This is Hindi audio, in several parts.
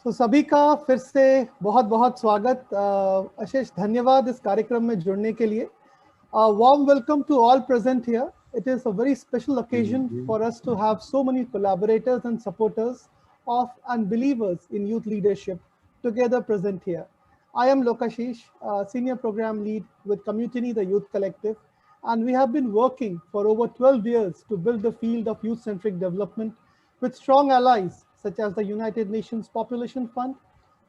तो सभी का फिर से बहुत बहुत स्वागत। अशेष धन्यवाद इस कार्यक्रम में जुड़ने के लिए। Warm welcome to all present here. It is a very special occasion for us to have so many collaborators and supporters of and believers in youth leadership together present here. I am Lokashish, Senior Program Lead with Community the Youth Collective, and we have been working for over 12 years to build the field of youth-centric development with strong allies such as the United Nations Population Fund,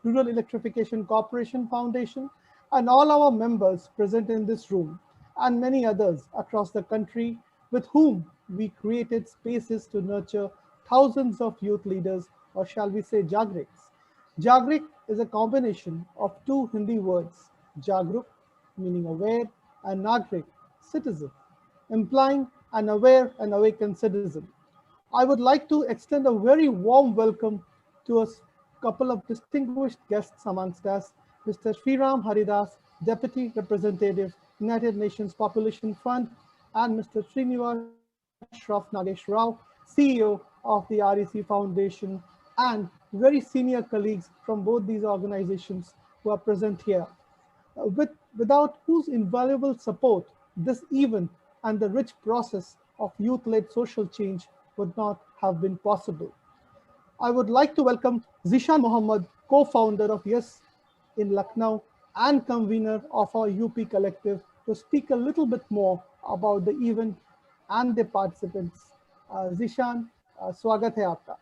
Rural Electrification Corporation Foundation, and all our members present in this room, and many others across the country with whom we created spaces to nurture thousands of youth leaders, or shall we say Jagriks. Jagrik is a combination of two Hindi words, Jagruk, meaning aware, and Nagrik, citizen, implying an aware and awakened citizen. I would like to extend a very warm welcome to a couple of distinguished guests amongst us, Mr. Sriram Haridas, Deputy Representative, United Nations Population Fund, and Mr. Srinivas Shroff Nagesh Rao, CEO of the REC Foundation, and very senior colleagues from both these organizations who are present here. Without whose invaluable support, this event and the rich process of youth-led social change would not have been possible. I would like to welcome Zishan Mohammed, co-founder of Yes in Lucknow and convener of our UP collective, to speak a little bit more about the event and the participants. Zishan, स्वागत है आपका।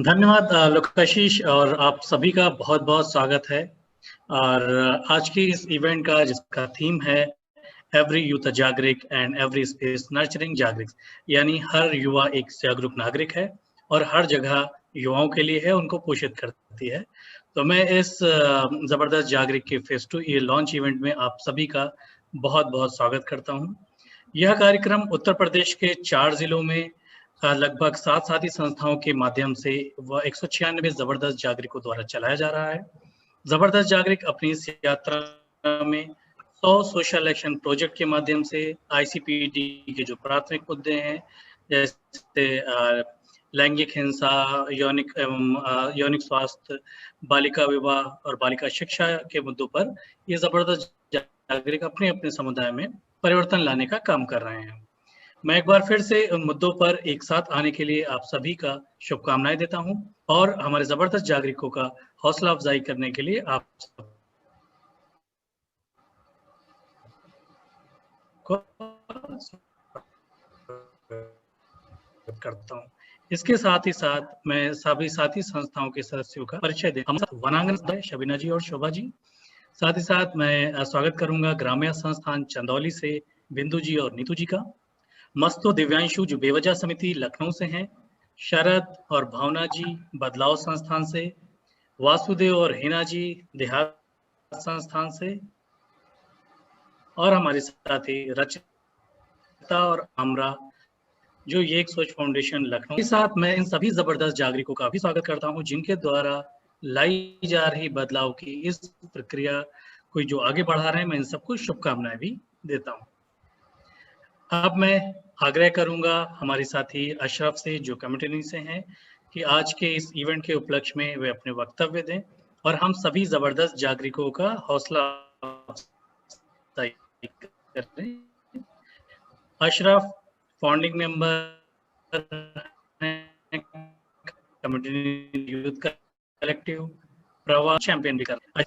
धन्यवाद लोकेशिश, और आप सभी का बहुत बहुत स्वागत है। और आज की इस इवेंट का जिसका थीम है every youth Jagrik and every space nurturing Jagrik, यानी हर युवा एक जागरूक नागरिक है और हर जगह युवाओं के लिए है, उनको पोषित करती है। तो मैं इस जबरदस्त जागरिक के फेज 2 ये लॉन्च इवेंट में आप सभी का बहुत बहुत स्वागत करता हूं। यह कार्यक्रम उत्तर प्रदेश के 4 जिलों में लगभग 7 साथी संस्थाओं के माध्यम से वह 196 जबरदस्त जागरिकों द्वारा चलाया जा रहा है। जबरदस्त जागरिक अपनी इस यात्रा में 100 सोशल एक्शन प्रोजेक्ट के माध्यम से ICPD के जो प्राथमिक मुद्दे हैं, जैसे लैंगिक हिंसा, यौनिक स्वास्थ्य, बालिका विवाह और बालिका शिक्षा के मुद्दों पर ये जबरदस्त जागरिक अपने अपने समुदाय में परिवर्तन लाने का काम कर रहे हैं। मैं एक बार फिर से उन मुद्दों पर एक साथ आने के लिए आप सभी का शुभकामनाएं देता हूं और हमारे जबरदस्त जागरिकों का हौसला अफजाई करने के लिए आप करता हूं। इसके साथ ही साथ मैं सभी साथी संस्थाओं के सदस्यों का परिचय दे। हम वनांगन शबीना जी और शोभा जी, साथ ही साथ मैं स्वागत करूंगा ग्राम्य संस्थान चंदौली से बिंदु जी और नीतू जी का, मस्तो दिव्यांशु जो बेवजह समिति लखनऊ से हैं, शरद और भावना जी बदलाव संस्थान से, वासुदेव और हिना जी देहात संस्थान से, और हमारे साथी रचिता और अमरा जो ये एक सोच फाउंडेशन लखनऊ के साथ। मैं इन सभी जबरदस्त जागरिकों का भी स्वागत करता हूं जिनके द्वारा लाई जा रही बदलाव की इस प्रक्रिया को जो आगे बढ़ा रहे हैं। मैं इन सबको शुभकामनाएं भी देता हूं। अब मैं आग्रह करूंगा हमारे साथी अशरफ से जो कमेटी से हैं कि आज के इस इवेंट के उपलक्ष्य में वे अपने वक्तव्य दें और हम सभी जबरदस्त जागरिकों का हौसला करें। Ashraf founding member community youth collective, प्रवाह चैंपियन भी कर।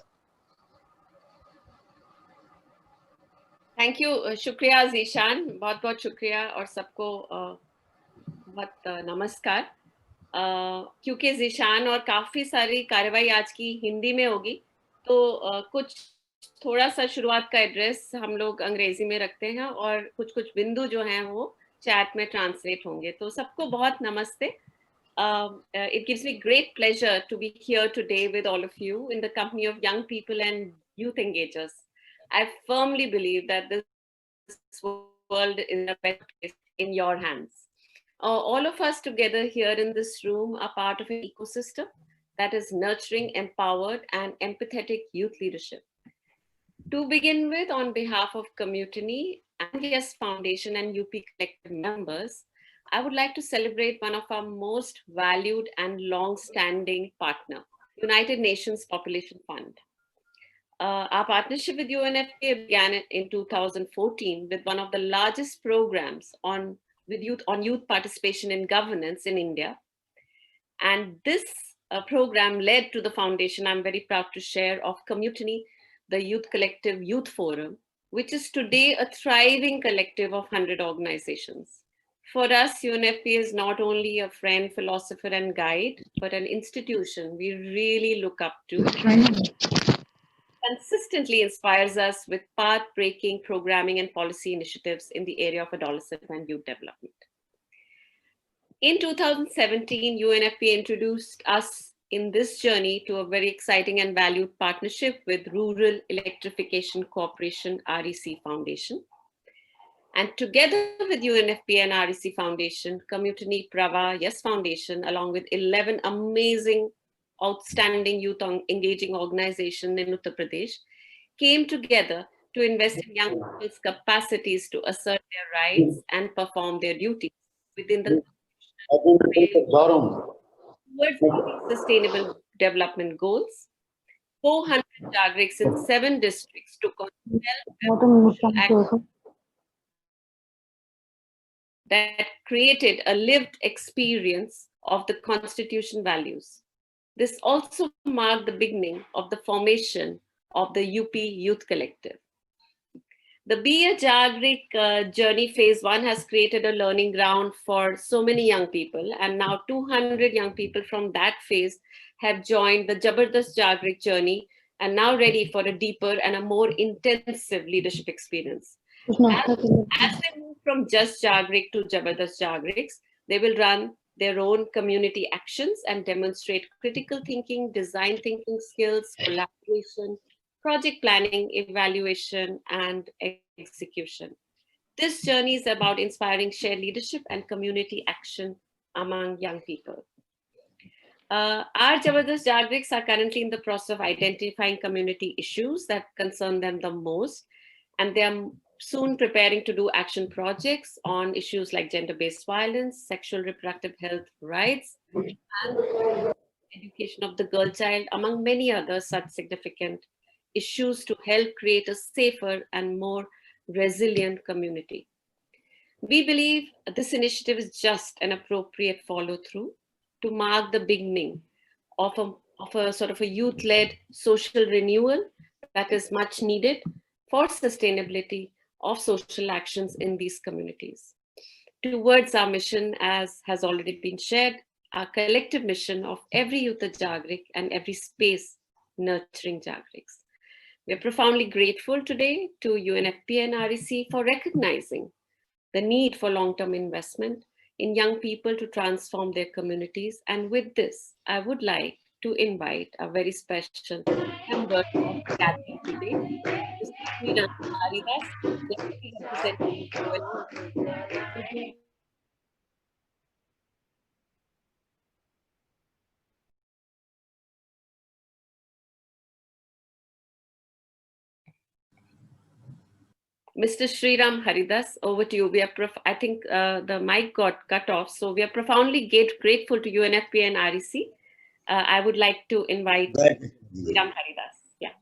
थैंक यू, शुक्रिया जीशान, बहुत बहुत शुक्रिया और सबको बहुत नमस्कार। क्योंकि जीशान और काफ़ी सारी कार्रवाई आज की हिंदी में होगी, तो कुछ थोड़ा सा शुरुआत का एड्रेस हम लोग अंग्रेजी में रखते हैं और कुछ कुछ बिंदु जो हैं वो चैट में ट्रांसलेट होंगे। तो सबको बहुत नमस्ते। It gives me great pleasure to be here today with all of you in the company of young people and youth engagers. I firmly believe that this world is a better place in your hands. All of us together here in this room are part of an ecosystem that is nurturing, empowered, and empathetic youth leadership. To begin with, on behalf of Community and Yes Foundation and UP Collective members, I would like to celebrate one of our most valued and long-standing partner, United Nations Population Fund. Our partnership with UNFPA began in 2014 with one of the largest programs on youth participation in governance in India. And this program led to the foundation, I'm very proud to share, of Commutiny, the Youth Collective Youth Forum, which is today a thriving collective of 100 organizations. For us, UNFPA is not only a friend, philosopher, and guide, but an institution we really look up to. Consistently inspires us with path-breaking programming and policy initiatives in the area of adolescent and youth development. In 2017, UNFPA introduced us in this journey to a very exciting and valued partnership with Rural Electrification Corporation, REC Foundation. And together with UNFPA and REC Foundation, Commutiny Prava Yes Foundation, along with 11 amazing, outstanding youth engaging organizations in Uttar Pradesh, came together to invest in young people's capacities to assert their rights and perform their duties within the towards sustainable development goals. 400 Jagriks in 7 districts took on 12 actions that created a lived experience of the Constitution values. This also marked the beginning of the formation of the UP Youth Collective. The Be a Jagrik journey phase 1 has created a learning ground for so many young people, and now 200 young people from that phase have joined the Jabardast Jagrik journey and now ready for a deeper and a more intensive leadership experience. As they move from Just Jagrik to Jabardast Jagriks, they will run their own community actions and demonstrate critical thinking, design thinking skills, collaboration, project planning, evaluation, and execution. This journey is about inspiring shared leadership and community action among young people. Our Jabardast Jagriks are currently in the process of identifying community issues that concern them the most, and they are soon preparing to do action projects on issues like gender-based violence, sexual reproductive health rights, and education of the girl child, among many other such significant issues to help create a safer and more resilient community. We believe this initiative is just an appropriate follow-through to mark the beginning of a sort of a youth-led social renewal that is much needed for sustainability of social actions in these communities. Towards our mission, as has already been shared, our collective mission of every youth a Jagrik and every space nurturing Jagriks. We are profoundly grateful today to UNFPA and REC for recognizing the need for long-term investment in young people to transform their communities. And with this, I would like to invite a very special member of the gathering today, Mr. Sriram Haridas, Deputy Representative UNFPA. Mr. Sriram Haridas, over to you. I think the mic got cut off, so we are profoundly grateful to UNFPA and REC. I would like to invite Sriram Haridas. Yeah.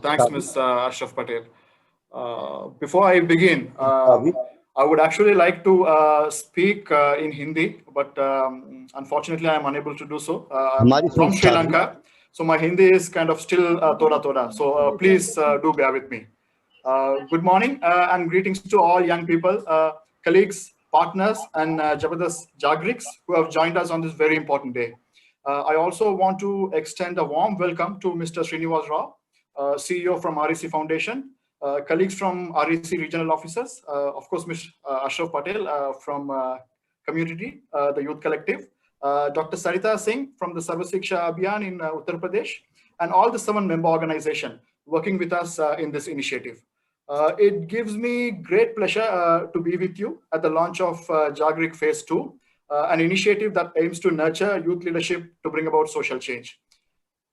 Thanks, Ms. Ashraf Patel. Before I begin, I would actually like to speak in Hindi, but unfortunately, I am unable to do so. I'm from Sri Lanka. So my Hindi is kind of still toda. So please do bear with me. Good morning and greetings to all young people, colleagues, partners, and Jabardast Jagriks who have joined us on this very important day. I also want to extend a warm welcome to Mr. Srinivas Rao, CEO from REC Foundation, colleagues from REC regional officers, of course, Ms. Ashraf Patel from Community, the Youth Collective, Dr. Sarita Singh from the Sarva Shiksha Abhiyan in Uttar Pradesh, and all the 7 member organizations working with us in this initiative. It gives me great pleasure to be with you at the launch of Jagrik Phase 2, an initiative that aims to nurture youth leadership to bring about social change.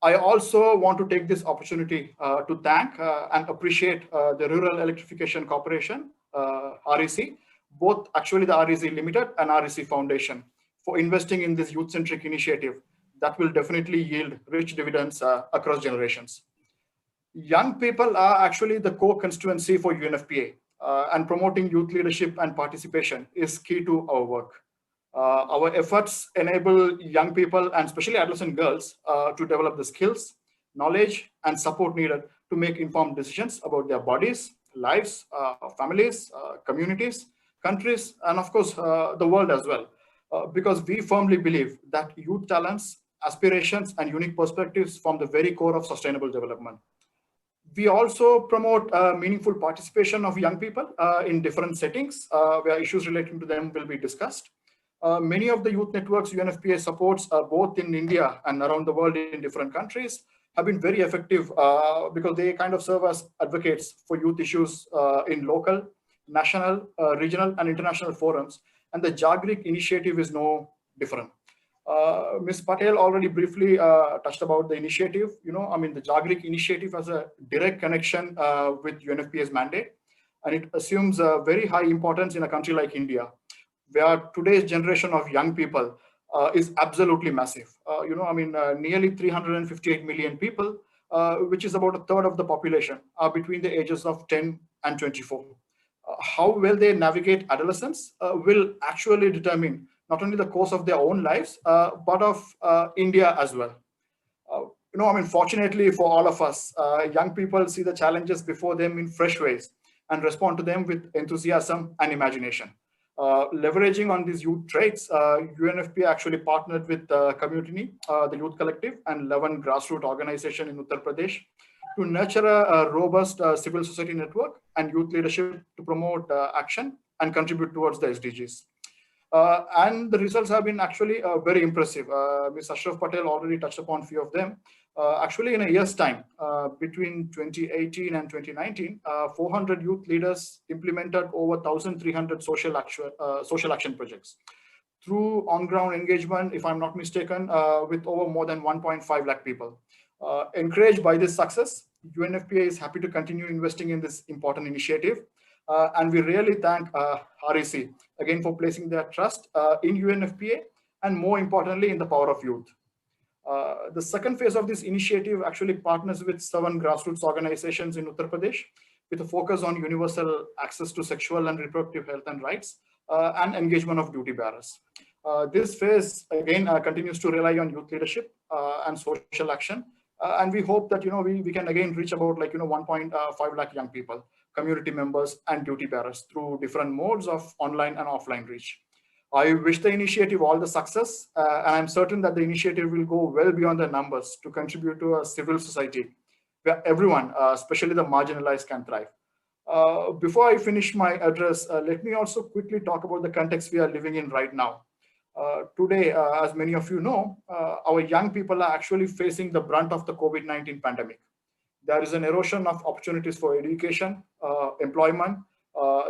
I also want to take this opportunity to thank and appreciate the Rural Electrification Corporation, REC, both actually the REC Limited and REC Foundation, for investing in this youth-centric initiative that will definitely yield rich dividends across generations. Young people are actually the core constituency for UNFPA, and promoting youth leadership and participation is key to our work. Our efforts enable young people and especially adolescent girls to develop the skills, knowledge, and support needed to make informed decisions about their bodies, lives, families, communities, countries, and of course, the world as well. Because we firmly believe that youth talents, aspirations, and unique perspectives form the very core of sustainable development. We also promote meaningful participation of young people in different settings where issues relating to them will be discussed. Many of the youth networks UNFPA supports, both in India and around the world in different countries, have been very effective because they kind of serve as advocates for youth issues in local, national, regional, and international forums. And the Jagrik initiative is no different. Ms. Patel already briefly touched about the initiative. The Jagrik initiative has a direct connection with UNFPA's mandate, and it assumes a very high importance in a country like India, where today's generation of young people is absolutely massive. Nearly 358 million people, which is about a third of the population, are between the ages of 10 and 24. How well they navigate adolescence will actually determine not only the course of their own lives, but of India as well. Fortunately for all of us, young people see the challenges before them in fresh ways and respond to them with enthusiasm and imagination. Leveraging on these youth traits, UNFPA actually partnered with Community, the Youth Collective, and 11 grassroots organizations in Uttar Pradesh to nurture a robust civil society network and youth leadership to promote action and contribute towards the SDGs. And the results have been actually very impressive. Ms. Ashraf Patel already touched upon a few of them. Actually, in a year's time, between 2018 and 2019, 400 youth leaders implemented over 1,300 social action projects through on-ground engagement, if I'm not mistaken, with over more than 1.5 lakh people. Encouraged by this success, UNFPA is happy to continue investing in this important initiative. And we really thank REC again for placing their trust in UNFPA, and more importantly, in the power of youth. The second phase of this initiative actually partners with 7 grassroots organizations in Uttar Pradesh with a focus on universal access to sexual and reproductive health and rights and engagement of duty bearers. This phase again continues to rely on youth leadership and social action, and we hope that we can again reach about 1.5 lakh young people, community members, and duty bearers through different modes of online and offline reach. I wish the initiative all the success, and I'm certain that the initiative will go well beyond the numbers to contribute to a civil society where everyone, especially the marginalized, can thrive. Before I finish my address, let me also quickly talk about the context we are living in right now. Today, as many of you know, our young people are actually facing the brunt of the COVID-19 pandemic. There is an erosion of opportunities for education, employment.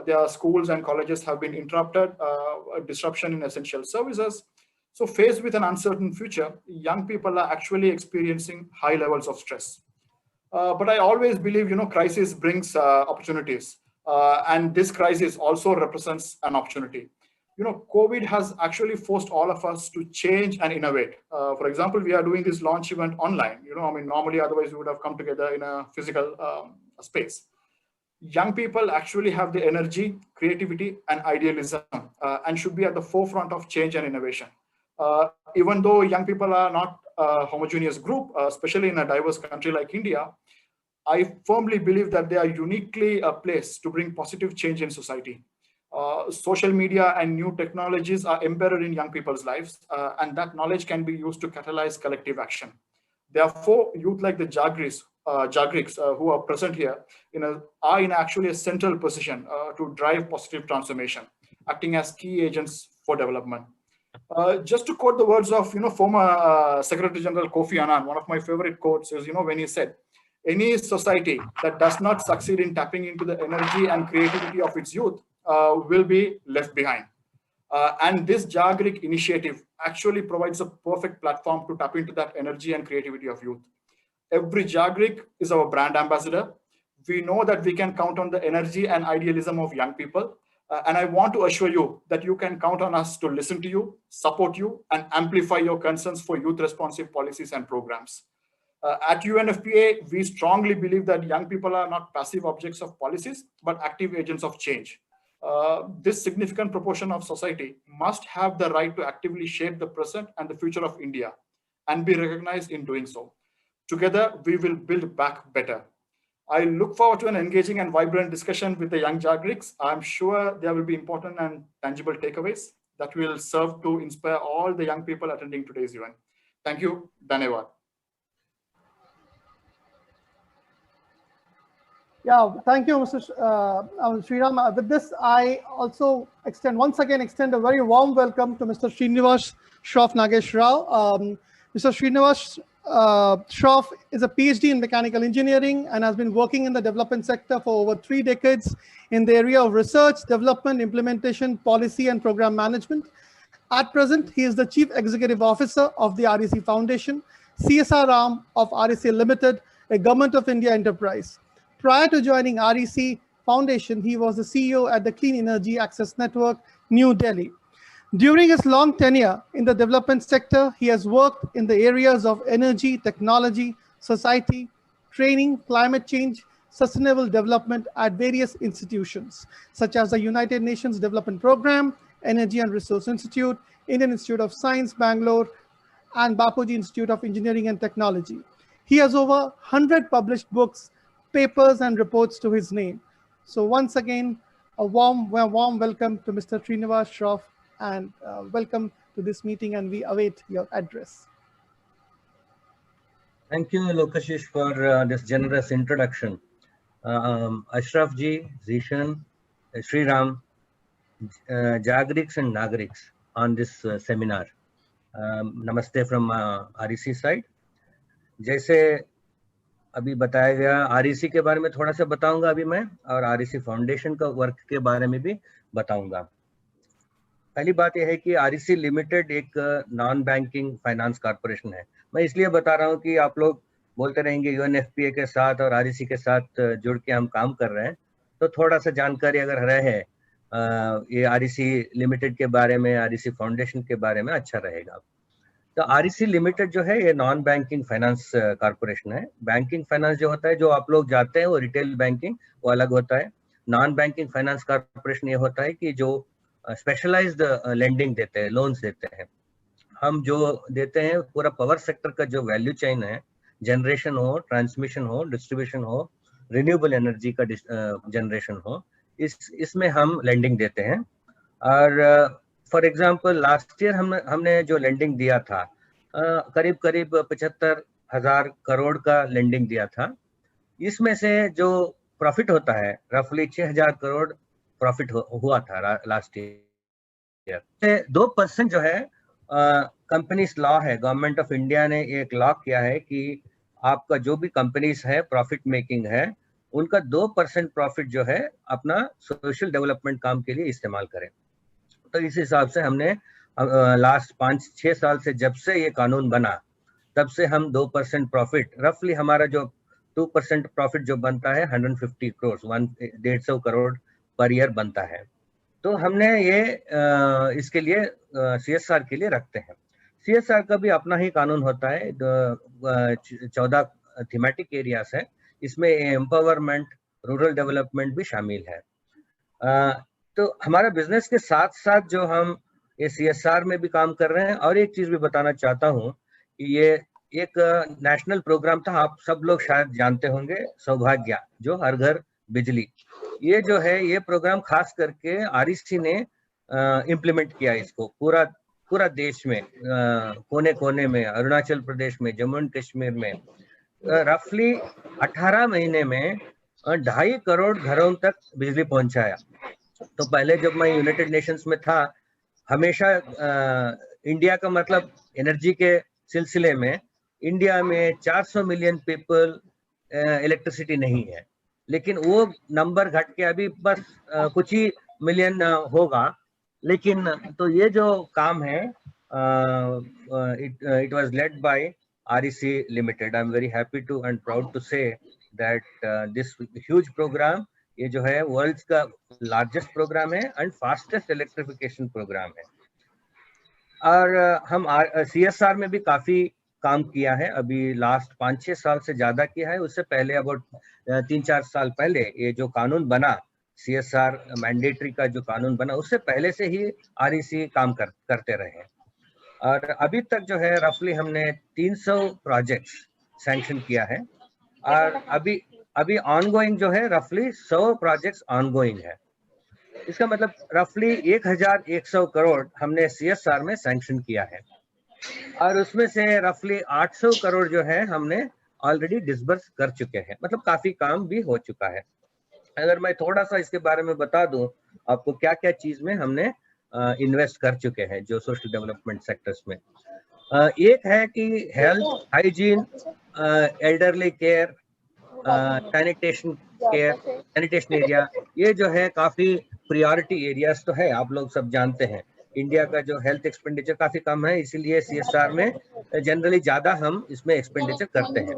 Their schools and colleges have been interrupted, a disruption in essential services. So faced with an uncertain future, young people are actually experiencing high levels of stress. But I always believe, crisis brings opportunities. And this crisis also represents an opportunity. COVID has actually forced all of us to change and innovate. For example, we are doing this launch event online. Normally, otherwise we would have come together in a physical space. Young people actually have the energy, creativity, and idealism, and should be at the forefront of change and innovation. Even though young people are not a homogeneous group, especially in a diverse country like India, I firmly believe that they are uniquely placed to bring positive change in society. Social media and new technologies are embedded in young people's lives, and that knowledge can be used to catalyze collective action. Therefore, youth like the Jagriks who are present here are in actually a central position to drive positive transformation, acting as key agents for development. Just to quote the words of former Secretary General Kofi Annan, one of my favorite quotes is when he said, "Any society that does not succeed in tapping into the energy and creativity of its youth will be left behind." And this Jagrik initiative actually provides a perfect platform to tap into that energy and creativity of youth. Every Jagrik is our brand ambassador. We know that we can count on the energy and idealism of young people. And I want to assure you that you can count on us to listen to you, support you, and amplify your concerns for youth-responsive policies and programs. At UNFPA, we strongly believe that young people are not passive objects of policies, but active agents of change. This significant proportion of society must have the right to actively shape the present and the future of India and be recognized in doing so. Together, we will build back better. I look forward to an engaging and vibrant discussion with the young Jagriks. I'm sure there will be important and tangible takeaways that will serve to inspire all the young people attending today's event. Thank you. Dhanyavad. Yeah, thank you, Mr. Sriram. With this, I also once again extend a very warm welcome to Mr. Srinivas Shroff Nagesh Rao. Mr. Srinivas Shroff is a PhD in mechanical engineering and has been working in the development sector for over 3 decades in the area of research, development, implementation, policy, and program management. At present, he is the Chief Executive Officer of the REC Foundation, CSR arm of REC Limited, a Government of India enterprise. Prior to joining REC Foundation, he was the CEO at the Clean Energy Access Network, New Delhi. During his long tenure in the development sector, he has worked in the areas of energy, technology, society, training, climate change, sustainable development at various institutions, such as the United Nations Development Programme, Energy and Resource Institute, Indian Institute of Science, Bangalore, and Bapuji Institute of Engineering and Technology. He has over 100 published books, papers, and reports to his name. So once again, a warm welcome to Mr. Srinivas Shroff, and welcome to this meeting, and we await your address. Thank you, Lokashish, for this generous introduction. Ashraf ji, Zishan, Sriram, Jagriks and Nagriks on this seminar. Namaste from REC side. जैसे अभी बताया गया, REC के बारे में थोड़ा सा बताऊंगा अभी मैं, और REC फाउंडेशन का वर्क के बारे में भी बताऊंगा। पहली बात यह है कि REC लिमिटेड एक नॉन बैंकिंग फाइनेंस कॉर्पोरेशन है। मैं इसलिए बता रहा हूं कि आप लोग बोलते रहेंगे UNFPA के साथ और REC के साथ जुड़ के हम काम कर रहे हैं, तो थोड़ा सा जानकारी अगर रहे ये REC लिमिटेड के बारे में, REC फाउंडेशन के बारे में, अच्छा रहेगा। तो REC लिमिटेड जो है ये नॉन बैंकिंग फाइनेंस कॉर्पोरेशन है। बैंकिंग फाइनेंस जो होता है, जो आप लोग जाते हैं वो रिटेल बैंकिंग, वो अलग होता है। नॉन बैंकिंग फाइनेंस कॉर्पोरेशन ये होता है कि जो स्पेशलाइज्ड लेंडिंग देते हैं, लोन्स देते हैं। हम जो देते हैं पूरा पावर सेक्टर का जो वैल्यू चेन है, जनरेशन हो, ट्रांसमिशन हो, डिस्ट्रीब्यूशन हो, रिन्यूएबल एनर्जी का जनरेशन हो, इसमें हम लेंडिंग देते हैं। और फॉर एग्जांपल लास्ट ईयर हमने जो लेंडिंग दिया था, करीब 75,000 करोड़ का लेंडिंग दिया था। इसमें से जो प्रॉफिट होता है रफली 6,000 करोड़ प्रॉफिट हुआ था लास्ट ईयर। 2% जो है कंपनीज लॉ है, गवर्नमेंट ऑफ इंडिया ने एक लॉ किया है कि आपका जो भी कंपनीज है प्रॉफिट मेकिंग है, उनका 2% प्रॉफिट जो है अपना सोशल डेवलपमेंट काम के लिए इस्तेमाल करें। तो इस हिसाब से हमने लास्ट 5-6 साल से, जब से ये कानून बना, तब से हम 2% प्रॉफिट, रफली हमारा जो 2% प्रॉफिट जो बनता है 150 करोड़, 150 करोड़ पर ईयर बनता है। तो हमने ये इसके लिए CSR के लिए रखते हैं। CSR का भी अपना ही कानून होता है, 14 थीमेटिक एरियाज है, इसमें एम्पावरमेंट, रूरल डेवलपमेंट भी शामिल है। तो हमारा बिजनेस के साथ साथ जो हम ये CSR में भी काम कर रहे हैं। और एक चीज भी बताना चाहता हूँ कि ये एक नेशनल प्रोग्राम था, आप सब लोग शायद जानते होंगे, सौभाग्य, जो हर घर बिजली। ये जो है ये प्रोग्राम खास करके REC ने इम्प्लीमेंट किया इसको पूरा देश में, कोने कोने में, अरुणाचल प्रदेश में, जम्मू एंड कश्मीर में रफली 18 महीने में 2.5 करोड़ घरों तक बिजली पहुंचाया। तो पहले जब मैं यूनाइटेड नेशंस में था, हमेशा इंडिया का मतलब एनर्जी के सिलसिले में इंडिया में 400 मिलियन पीपल इलेक्ट्रिसिटी नहीं है, लेकिन वो नंबर घट के अभी बस कुछ ही मिलियन होगा। लेकिन तो ये जो काम है, it was led by REC Limited. I'm very happy to and proud to say that this huge program, ये जो है वर्ल्ड का लार्जेस्ट प्रोग्राम है एंड फास्टेस्ट इलेक्ट्रिफिकेशन प्रोग्राम है। और हम CSR में भी काफी काम किया है, अभी लास्ट 5-6 साल से ज्यादा किया है। उससे पहले अबाउट 3-4 साल पहले ये जो कानून बना, CSR मैंडेटरी का जो कानून बना, उससे पहले से ही REC काम करते रहे। और अभी तक जो है रफली हमने 300 प्रोजेक्ट्स सैंक्शन किया है, और अभी ऑनगोइंग जो है रफली 100 प्रोजेक्ट्स ऑनगोइंग है। इसका मतलब रफली 1100 करोड़ हमने CSR में सैंक्शन किया है, और उसमें से रफली 800 करोड़ जो है हमने ऑलरेडी डिसबर्स कर चुके हैं। मतलब काफी काम भी हो चुका है। अगर मैं थोड़ा सा इसके बारे में बता दूं आपको, क्या क्या चीज में हमने इन्वेस्ट कर चुके हैं जो सोशल डेवलपमेंट सेक्टर्स में। एक है कि health, hygiene, elderly care, sanitation care, sanitation area, ये जो है काफी प्रायोरिटी एरियाज तो है। आप लोग सब जानते हैं इंडिया का जो हेल्थ एक्सपेंडिचर काफी कम है, इसीलिए CSR में जनरली ज्यादा हम इसमें एक्सपेंडिचर करते हैं।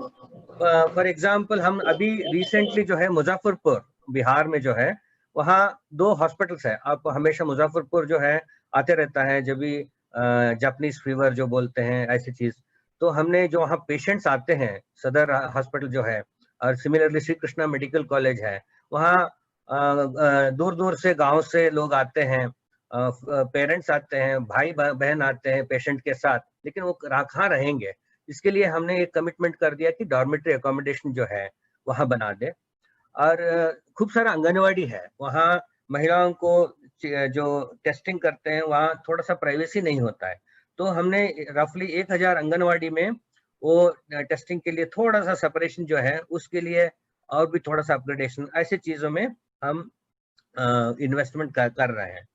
फॉर एग्जांपल हम अभी रिसेंटली जो है मुजफ्फरपुर बिहार में जो है, वहाँ 2 हॉस्पिटल्स है। आप हमेशा मुजफ्फरपुर जो है आते रहता है, जब भी जापानीज फीवर जो बोलते हैं ऐसी चीज, तो हमने जो वहाँ पेशेंट्स आते हैं, सदर हॉस्पिटल जो है, और similarly Shri Krishna medical college है, वहाँ दूर दूर से गांव से लोग आते हैं, पेरेंट्स आते हैं, भाई बहन आते हैं पेशेंट के साथ, लेकिन वो कहाँ रहेंगे, इसके लिए हमने एक कमिटमेंट कर दिया कि डॉर्मेटरी अकोमोडेशन जो है वहाँ बना दे। और खूब सारा आंगनवाड़ी है, वहाँ महिलाओं को जो टेस्टिंग करते हैं वहाँ थोड़ा सा प्राइवेसी नहीं होता है, तो हमने रफली 1000 आंगनवाड़ी में वो टेस्टिंग के लिए थोड़ा सा सेपरेशन जो है उसके लिए और भी थोड़ा सा अपग्रेडेशन, ऐसे चीजों में हम इन्वेस्टमेंट कर रहे हैं।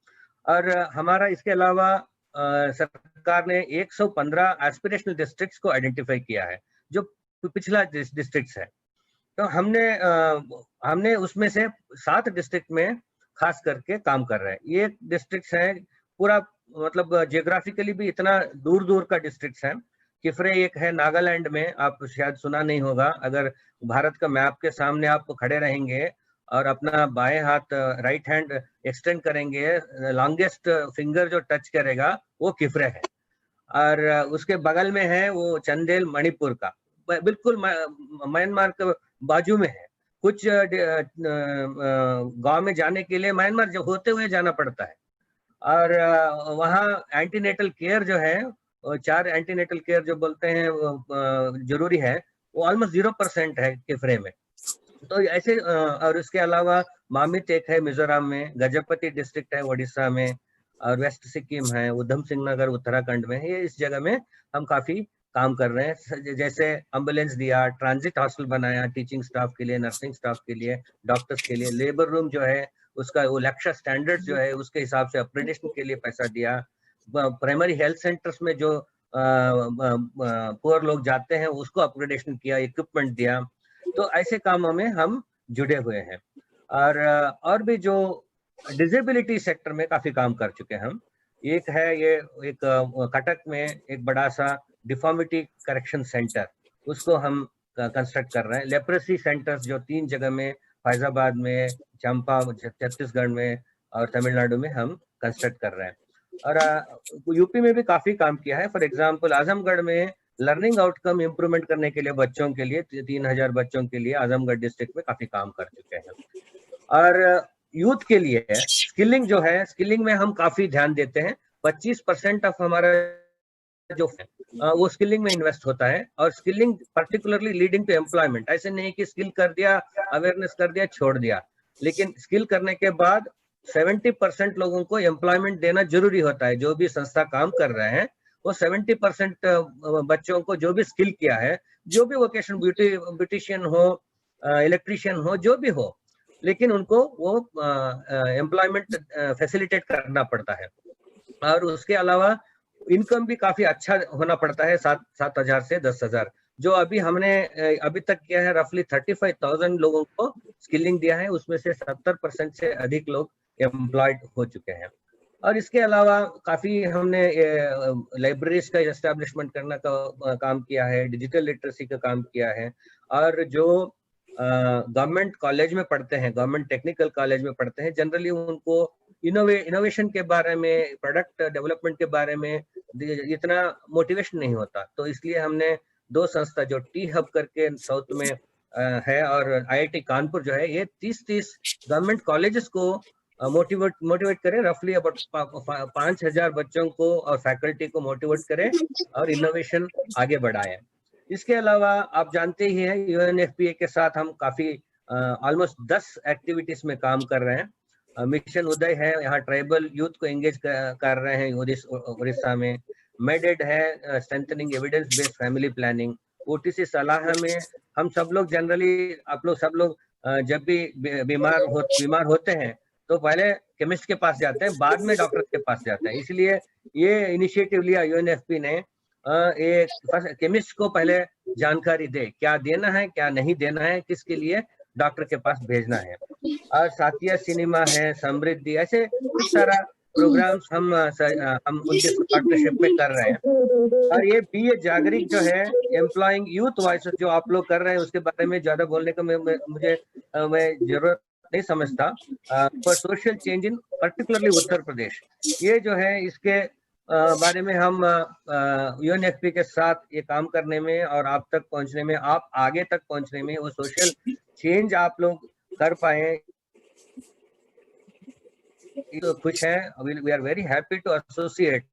और हमारा इसके अलावा सरकार ने 115 एस्पिरेशनल डिस्ट्रिक्ट्स को आइडेंटिफाई किया है जो पिछला डिस्ट्रिक्ट्स है। तो हमने उसमें से 7 डिस्ट्रिक्ट में खास करके काम कर रहे हैं। ये डिस्ट्रिक्ट्स हैं पूरा, मतलब जियोग्राफिकली भी इतना दूर दूर का डिस्ट्रिक्ट्स हैं। किफरे एक है नागालैंड में, आप शायद सुना नहीं होगा। अगर भारत का मैप के सामने आप खड़े रहेंगे और अपना बाएं हाथ राइट हैंड एक्सटेंड करेंगे, लॉन्गेस्ट फिंगर जो टच करेगा वो किफरे है, और उसके बगल में है वो चंदेल मणिपुर का, बिल्कुल म्यांमार के बाजू में है। कुछ गांव में जाने के लिए म्यांमार जो होते हुए जाना पड़ता है। और वहाँ एंटीनेटल केयर जो है, 4 एंटीनेटल केयर जो बोलते हैं जरूरी है, वो ऑलमोस्ट 0% है किफरे में। तो ऐसे और इसके अलावा मामित एक है मिजोरम में, गजपति डिस्ट्रिक्ट है उड़ीसा में, और वेस्ट सिक्किम है, उधम सिंह नगर उत्तराखंड में है। ये इस जगह में हम काफी काम कर रहे हैं, जैसे एम्बुलेंस दिया, ट्रांजिट हॉस्टल बनाया टीचिंग स्टाफ के लिए, नर्सिंग स्टाफ के लिए, डॉक्टर्स के लिए, लेबर रूम जो है उसका वो लक्ष्य स्टैंडर्ड जो है उसके हिसाब से अपग्रेडेशन के लिए पैसा दिया। प्राइमरी हेल्थ सेंटर्स में जो पुअर लोग जाते हैं उसको अपग्रेडेशन किया, इक्विपमेंट दिया। तो ऐसे कामों में हम जुड़े हुए हैं। और भी जो डिसेबिलिटी सेक्टर में काफी काम कर चुके हैं हम। एक है ये एक कटक में एक बड़ा सा डिफॉर्मिटी करेक्शन सेंटर, उसको हम कंस्ट्रक्ट कर रहे हैं। लेप्रेसी सेंटर्स जो 3 जगह में, फैजाबाद में, चंपा छत्तीसगढ़ में और तमिलनाडु में हम कंस्ट्रक्ट कर रहे हैं। और यूपी में भी काफी काम किया है। फॉर एग्जांपल आजमगढ़ में लर्निंग आउटकम इम्प्रूवमेंट करने के लिए बच्चों के लिए 3000 बच्चों के लिए आजमगढ़ डिस्ट्रिक्ट में काफी काम कर चुके हैं। और यूथ के लिए स्किलिंग जो है, स्किलिंग में हम काफी ध्यान देते हैं। 25% ऑफ हमारा जो वो स्किलिंग में इन्वेस्ट होता है, और skilling particularly leading to employment. ऐसे नहीं कि स्किल कर दिया, अवेयरनेस कर दिया, छोड़ दिया, लेकिन स्किल करने के बाद 70% लोगों को एम्प्लॉयमेंट देना जरूरी होता है। जो भी संस्था काम कर रहे हैं वो 70% बच्चों को जो भी स्किल किया है, जो भी वोकेशन, ब्यूटिशियन हो, इलेक्ट्रिशियन हो, जो भी हो, लेकिन उनको वो एम्प्लॉयमेंट फैसिलिटेट करना पड़ता है। और उसके अलावा इनकम भी काफी अच्छा होना पड़ता है, 7,000 से 10,000। जो अभी हमने अभी तक किया है, रफली 35,000 लोगों को स्किलिंग दिया है, उसमें से 70% से अधिक लोग एम्प्लॉयड हो चुके हैं। और इसके अलावा काफी हमने लाइब्रेरीज का एस्टेब्लिशमेंट करने का काम किया है, डिजिटल लिटरेसी का काम किया है, और जो गवर्नमेंट कॉलेज में पढ़ते हैं, गवर्नमेंट टेक्निकल कॉलेज में पढ़ते हैं, जनरली उनको इनोवेशन के बारे में, प्रोडक्ट डेवलपमेंट के बारे में इतना मोटिवेशन नहीं होता। तो इसलिए हमने 2 संस्था जो टी हब करके साउथ में है और IIT कानपुर जो है, ये 30 गवर्नमेंट कॉलेजेस को मोटिवेट करें, रफली अबाउट 5000 बच्चों को और फैकल्टी को मोटिवेट करें और इनोवेशन आगे बढ़ाएं। इसके अलावा आप जानते ही हैं UNFPA के साथ हम काफी ऑलमोस्ट 10 एक्टिविटीज में काम कर रहे हैं। मिशन उदय है, यहाँ ट्राइबल यूथ को एंगेज कर रहे हैं उड़ीसा में। मेडेड है, strengthening evidence based family planning. OTC सलाह में हम सब लोग जनरली, आप लोग सब लोग जब भी बीमार होते हैं तो पहले केमिस्ट के पास जाते हैं, बाद में डॉक्टर के पास जाते हैं। इसलिए ये इनिशिएटिव लिया UNFP ने, केमिस्ट को पहले जानकारी दे, क्या देना है क्या नहीं देना है, किसके लिए डॉक्टर के पास भेजना है। और साथिया सिनेमा है, समृद्धि, ऐसे कुछ सारा प्रोग्राम्स हम उनके पार्टनरशिप में कर रहे हैं। और ये बी ए जागरिक जो है, एम्प्लॉइंग यूथ वॉइस, जो आप लोग कर रहे हैं उसके बारे में ज्यादा बोलने का मैं जरूरत नहीं समझता। For social change in particularly Uttar Pradesh, ये जो है इसके बारे में हम UNFP के साथ ये काम करने में और आप तक पहुंचने में, आप आगे तक पहुंचने में, वो सोशल चेंज आप लोग कर पाए, तो खुश हैं। We are very happy to associate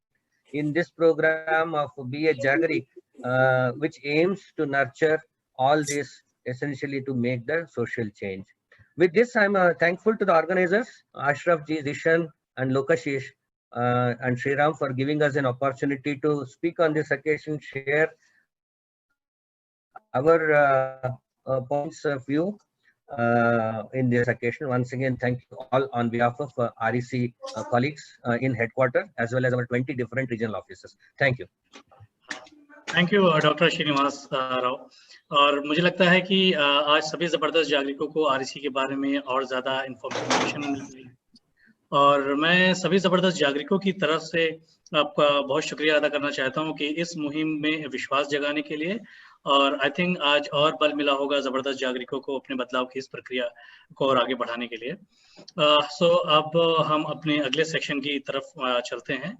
in this program of BA Jagarik, which aims to nurture all this essentially to make the social change. With this, I'm thankful to the organizers, Ashraf Ji, Zishan, and Lokashish, and Sriram for giving us an opportunity to speak on this occasion, share our points of view in this occasion. Once again, thank you all on behalf of REC colleagues in headquarters, as well as our 20 different regional offices. Thank you. Thank you doctor Srinivas Rao. और मुझे लगता है कि आज सभी जबरदस्त जागरिकों को REC के बारे में और ज़्यादा इंफॉर्मेशन मिल गई, और मैं सभी जबरदस्त जागरिकों की तरफ से आपका बहुत शुक्रिया अदा करना चाहता हूं कि इस मुहिम में विश्वास जगाने के लिए, और आई थिंक आज और बल मिला होगा जबरदस्त जागरिकों को अपने बदलाव की इस प्रक्रिया को और आगे बढ़ाने के लिए। सो अब हम अपने अगले सेक्शन की तरफ चलते हैं।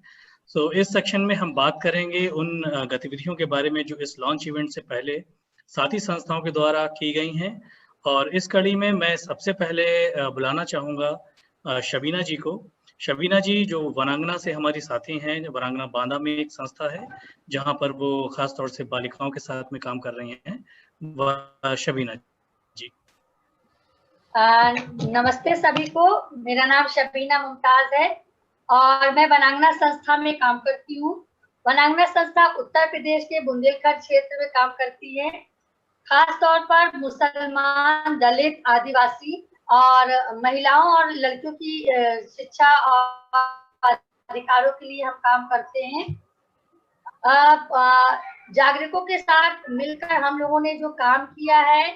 सो इस सेक्शन में हम बात करेंगे उन गतिविधियों के बारे में जो इस लॉन्च इवेंट से पहले साथी संस्थाओं के द्वारा की गई हैं, और इस कड़ी में मैं सबसे पहले बुलाना चाहूँगा शबीना जी को। शबीना जी जो वनांगना से हमारी साथी हैं, वनांगना बांदा में एक संस्था है जहां पर वो खास तौर से बालिकाओं के साथ में काम कर रही हैं। शबीना जी। नमस्ते सभी को, मेरा नाम शबीना मुमताज है और मैं वनांगना संस्था में काम करती हूँ। वनांगना संस्था उत्तर प्रदेश के बुंदेलखंड क्षेत्र में काम करती है, खास तौर पर मुसलमान, दलित, आदिवासी और महिलाओं और लड़कियों की शिक्षा और अधिकारों के लिए हम काम करते हैं। जागरिकों के साथ मिलकर हम लोगों ने जो काम किया है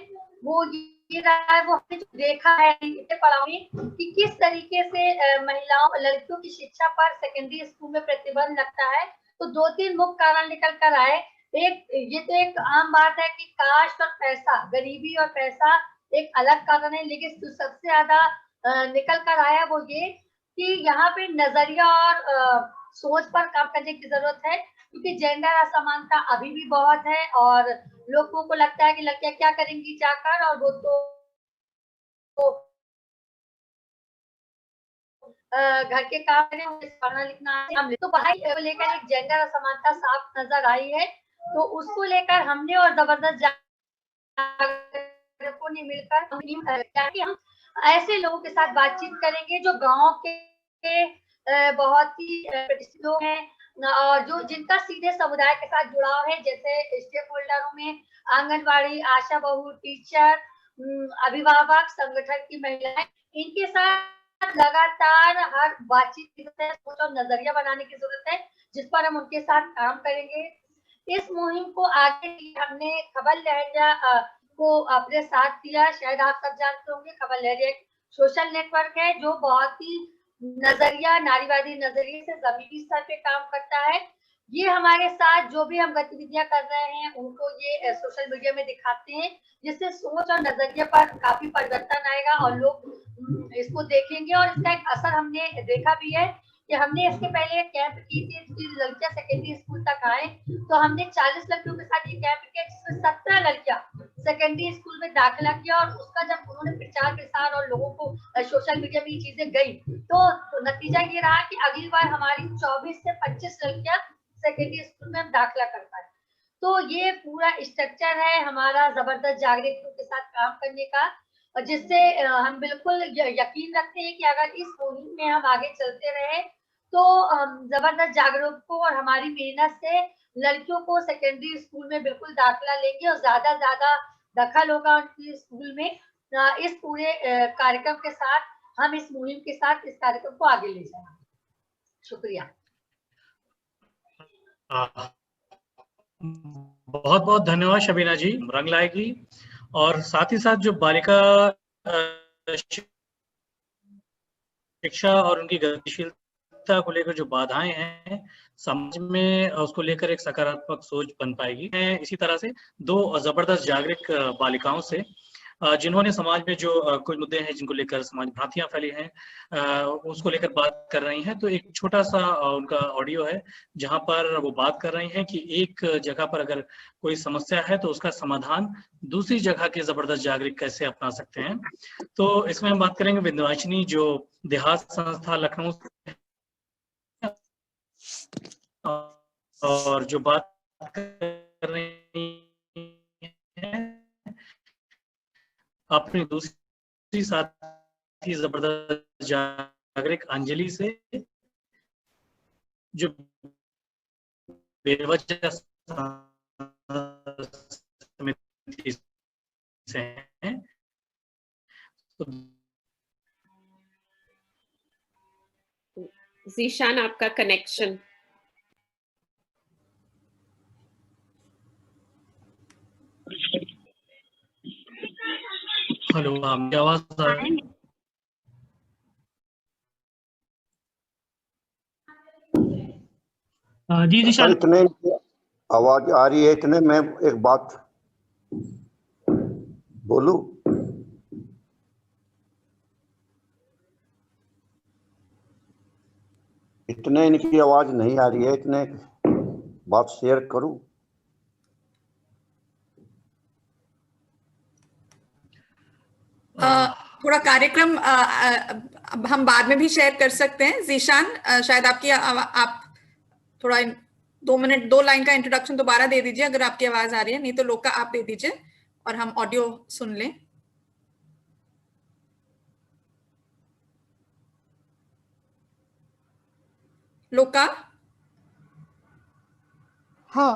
वो ये रहा है, वो हमने जो देखा है पढ़ाओ में कि किस तरीके से महिलाओं, लड़कियों की शिक्षा पर सेकेंडरी स्कूल में प्रतिबंध लगता है। तो 2-3 मुख्य कारण निकल कर आए। एक, ये तो एक आम बात है कि कास्ट और पैसा, गरीबी और पैसा एक अलग कारण है, लेकिन सबसे ज्यादा निकल कर आया वो ये कि यहाँ पे नजरिया और सोच पर काम करने की जरूरत है, क्योंकि जेंडर असमानता अभी भी बहुत है और लोगों को लगता है कि लड़कियां क्या करेंगी जाकर, और वो तो घर के काम करें, पढ़ना लिखना। तो पढ़ाई को लेकर एक जेंडर असमानता साफ नजर आई है, तो उसको लेकर हमने और जबरदस्त जागरूकों ने मिलकर ताकि हम ऐसे लोगों के साथ बातचीत करेंगे जो गांव के बहुत ही प्रतिष्ठित लोग हैं और जो जिनका सीधे समुदाय के साथ जुड़ाव है, जैसे स्टेक होल्डरों में आंगनबाड़ी, आशा बहू, टीचर, अभिभावक, संगठन की महिलाएं, इनके साथ लगातार हर बातचीत की सोच और नजरिया बनाने की जरूरत है, जिस पर हम उनके साथ काम करेंगे। इस मुहिम को आगे हमने खबर लहरिया को अपने साथ दिया। शायद आप सब जानते होंगे, खबर लहरिया एक सोशल नेटवर्क है जो बहुत ही नजरिया, नारीवादी नजरिए से जमीनी स्तर पे काम करता है। ये हमारे साथ जो भी हम गतिविधियां कर रहे हैं उनको ये सोशल मीडिया में दिखाते हैं, जिससे सोच और नजरिए पर काफी परिवर्तन आएगा और लोग इसको देखेंगे। और इसका एक असर हमने देखा भी है कि हमने इसके पहले कैंप की थी, लड़कियां सेकेंडरी स्कूल तक आए तो हमने 40 लड़कियों के साथ ये कैंप किया, जिसमें 17 लड़कियां सेकेंडरी स्कूल में दाखिला किया। और उसका जब उन्होंने प्रचार प्रसार और लोगों को सोशल मीडिया में ये चीजें गई तो नतीजा ये रहा कि अगली बार हमारी 24 से 25 लड़कियां सेकेंडरी स्कूल में हम दाखिला कर पाए। तो ये पूरा स्ट्रक्चर है हमारा जबरदस्त जागरूकता के साथ काम करने का, जिससे हम बिल्कुल यकीन रखते हैं कि अगर इस मुहिम में हम आगे चलते रहे तो जबरदस्त जागरूक और हमारी मेहनत से लड़कियों को सेकेंडरी स्कूल में बिल्कुल दाखिला लेंगे और ज्यादा दखल होगा उनकी स्कूल में। इस पूरे कार्यक्रम के साथ हम इस मुहिम के साथ इस कार्यक्रम को आगे ले जाएंगे। शुक्रिया। बहुत बहुत धन्यवाद शबीना जी, रंग लाएगी। और साथ ही साथ जो बालिका शिक्षा और उनकी गतिशीलता को लेकर जो बाधाएं हैं समाज में, उसको लेकर एक सकारात्मक सोच बन पाएगी। इसी तरह से दो जबरदस्त जागरूक बालिकाओं से जिन्होंने समाज में जो कुछ मुद्दे हैं जिनको लेकर समाज भ्रांतियां फैली हैं उसको लेकर बात कर रही हैं। तो एक छोटा सा उनका ऑडियो है जहां पर वो बात कर रही हैं कि एक जगह पर अगर कोई समस्या है तो उसका समाधान दूसरी जगह के जबरदस्त जागरूक कैसे अपना सकते हैं। तो इसमें हम बात करेंगे विंध्यवासिनी जो देहात संस्था लखनऊ और जो बात कर रही है अपनी दूसरी साथी जबरदस्त जागरूक अंजलि से, जो बेवजह समिति से हैं। ज़ीशान, आपका कनेक्शन। हेलो, आपकी आवाज आ रही है? जी ज़ीशान, इतने आवाज आ रही है, इतने मैं एक बात बोलूं। इतने इनकी आवाज नहीं आ रही है, इतने बात शेयर करूं। थोड़ा कार्यक्रम हम बाद में भी शेयर कर सकते हैं। ज़ीशान, शायद आपकी आप थोड़ा 2 मिनट 2 लाइन का इंट्रोडक्शन दोबारा दे दीजिए अगर आपकी आवाज आ रही है, नहीं तो लोका आप दे दीजिए और हम ऑडियो सुन लें। लोका। हाँ,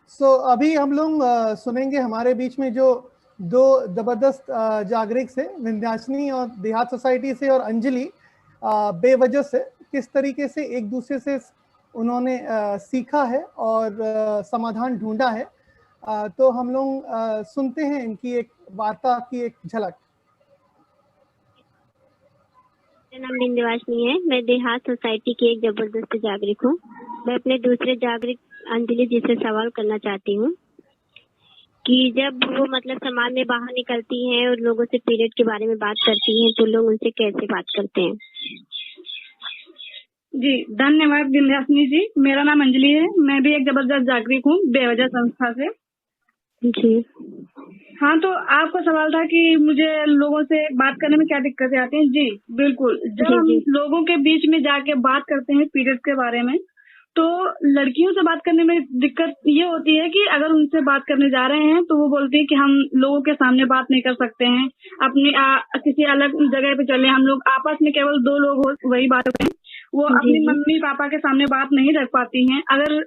सो अभी हम लोग सुनेंगे हमारे बीच में जो दो जबरदस्त जागरूक से, विंध्याचनी और देहात सोसाइटी से और अंजलि बेवजह से किस तरीके से एक दूसरे से उन्होंने सीखा है और समाधान ढूंढा है। तो हम लोग सुनते हैं इनकी एक वार्ता की एक झलक। मेरा नाम विंध्यवासिनी है, मैं देहात सोसाइटी की एक जबरदस्त जागरूक हूँ। मैं अपने दूसरे जागरूक अंजलि जी से सवाल करना चाहती हूँ कि जब वो मतलब समाज में बाहर निकलती हैं और लोगों से पीरियड के बारे में बात करती हैं तो लोग उनसे कैसे बात करते हैं? जी धन्यवाद विंध्याचनी जी, मेरा नाम अंजलि है, मैं भी एक जबरदस्त जागरूक हूँ बेवजह संस्था से। जी हाँ, तो आपका सवाल था कि मुझे लोगों से बात करने में क्या दिक्कतें आती हैं। जी बिल्कुल, जब हम लोगों के बीच में जाके बात करते हैं पीरियड के बारे में तो लड़कियों से बात करने में दिक्कत ये होती है कि अगर उनसे बात करने जा रहे हैं तो वो बोलती है कि हम लोगों के सामने बात नहीं कर सकते हैं, अपनी किसी अलग जगह पे चले, हम लोग आपस में केवल 2 लोग हो वही बात करते हैं, वो अपनी मम्मी पापा के सामने बात नहीं रख पाती हैं। अगर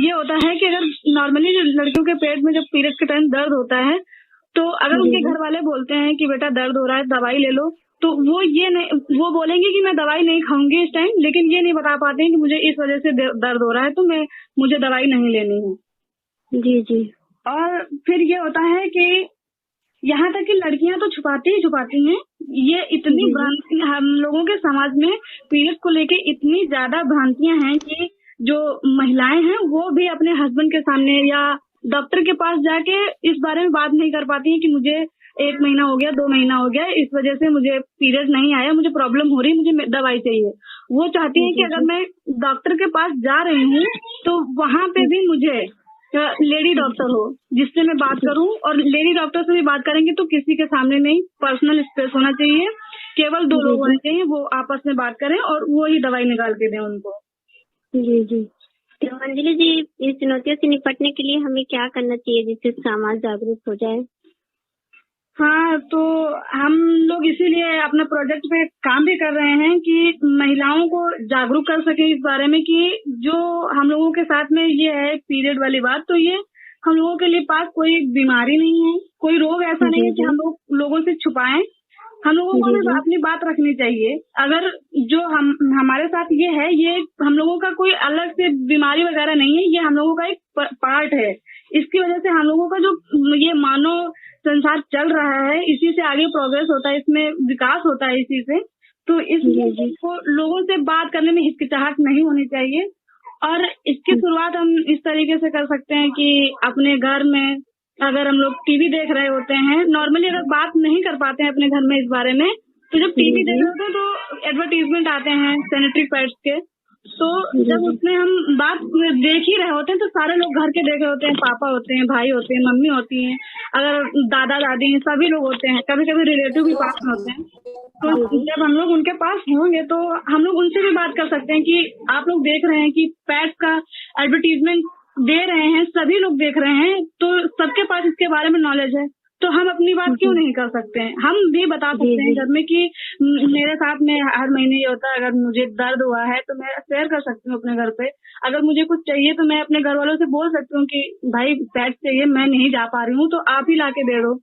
ये होता है कि अगर नॉर्मली जो लड़कियों के पेट में जब पीरियड के टाइम दर्द होता है तो अगर उनके घर वाले बोलते हैं कि बेटा दर्द हो रहा है दवाई ले लो, तो वो बोलेंगे कि मैं दवाई नहीं खाऊंगी इस टाइम, लेकिन ये नहीं बता पाते हैं कि मुझे इस वजह से दर्द हो रहा है तो मुझे दवाई नहीं लेनी है। जी जी। और फिर ये होता है कि यहाँ तक कि लड़कियां तो छुपाती हैं ये इतनी भ्रांति हम लोगों के समाज में पीरियड को लेके इतनी ज्यादा भ्रांतियां हैं कि जो महिलाएं हैं वो भी अपने हस्बैंड के सामने या डॉक्टर के पास जाके इस बारे में बात नहीं कर पाती हैं कि मुझे 1 महीना हो गया, 2 महीना हो गया, इस वजह से मुझे पीरियड नहीं आया, मुझे प्रॉब्लम हो रही है, मुझे दवाई चाहिए। वो चाहती है कि अगर मैं डॉक्टर के पास जा रही हूँ तो वहां पे भी मुझे लेडी डॉक्टर हो जिससे मैं बात करूं, और लेडी डॉक्टर से भी बात करेंगे तो किसी के सामने नहीं, पर्सनल स्पेस होना चाहिए, केवल 2 लोग होने चाहिए, वो आपस में बात करें और वो ही दवाई निकाल के दें उनको। जी जी। तो अंजलि जी, इस चुनौतियों से निपटने के लिए हमें क्या करना चाहिए जिससे समाज जागरूक हो जाए? हाँ, तो हम लोग इसीलिए अपना प्रोजेक्ट पे काम भी कर रहे हैं कि महिलाओं को जागरूक कर सके इस बारे में कि जो हम लोगों के साथ में ये है पीरियड वाली बात, तो ये हम लोगों के लिए पास कोई बीमारी नहीं है, कोई रोग ऐसा नहीं है कि हम लोगों से छुपाएं। हम लोगों को भी अपनी बात रखनी चाहिए। अगर जो हमारे साथ ये है, ये हम लोगों का कोई अलग से बीमारी वगैरह नहीं है, ये हम लोगों का एक पार्ट है। इसकी वजह से हम लोगों का जो ये मानव संसार चल रहा है, इसी से आगे प्रोग्रेस होता है, इसमें विकास होता है इसी से। तो इस को लोगों से बात करने में हिचकिचाहट नहीं होनी चाहिए। और इसकी शुरुआत हम इस तरीके से कर सकते हैं कि अपने घर में अगर हम लोग टीवी देख रहे होते हैं, नॉर्मली अगर बात नहीं कर पाते हैं अपने घर में इस बारे में, तो जब टीवी देख रहे होते हैं तो एडवर्टीजमेंट आते हैं सैनिटरी पैड्स के, तो जब उसमें हम बात देख ही रहे होते हैं तो सारे लोग घर के देख रहे होते हैं, पापा होते हैं, भाई होते हैं, मम्मी होती हैं, अगर दादा दादी सभी लोग होते हैं, कभी कभी रिलेटिव भी पास में होते हैं। तो जब हम लोग उनके पास होंगे तो हम लोग उनसे भी बात कर सकते हैं कि आप लोग देख रहे हैं कि पैड्स का एडवर्टीजमेंट दे रहे हैं, सभी लोग देख रहे हैं, तो सबके पास इसके बारे में नॉलेज है, तो हम अपनी बात क्यों नहीं कर सकते हैं? हम भी बता सकते हैं घर में कि मेरे साथ में हर महीने ये होता है, अगर मुझे दर्द हुआ है तो मैं शेयर कर सकती हूँ अपने घर पे। अगर मुझे कुछ चाहिए तो मैं अपने घर वालों से बोल सकती हूँ कि भाई पैड चाहिए, मैं नहीं जा पा रही हूँ, तो आप ही ला के दे दो।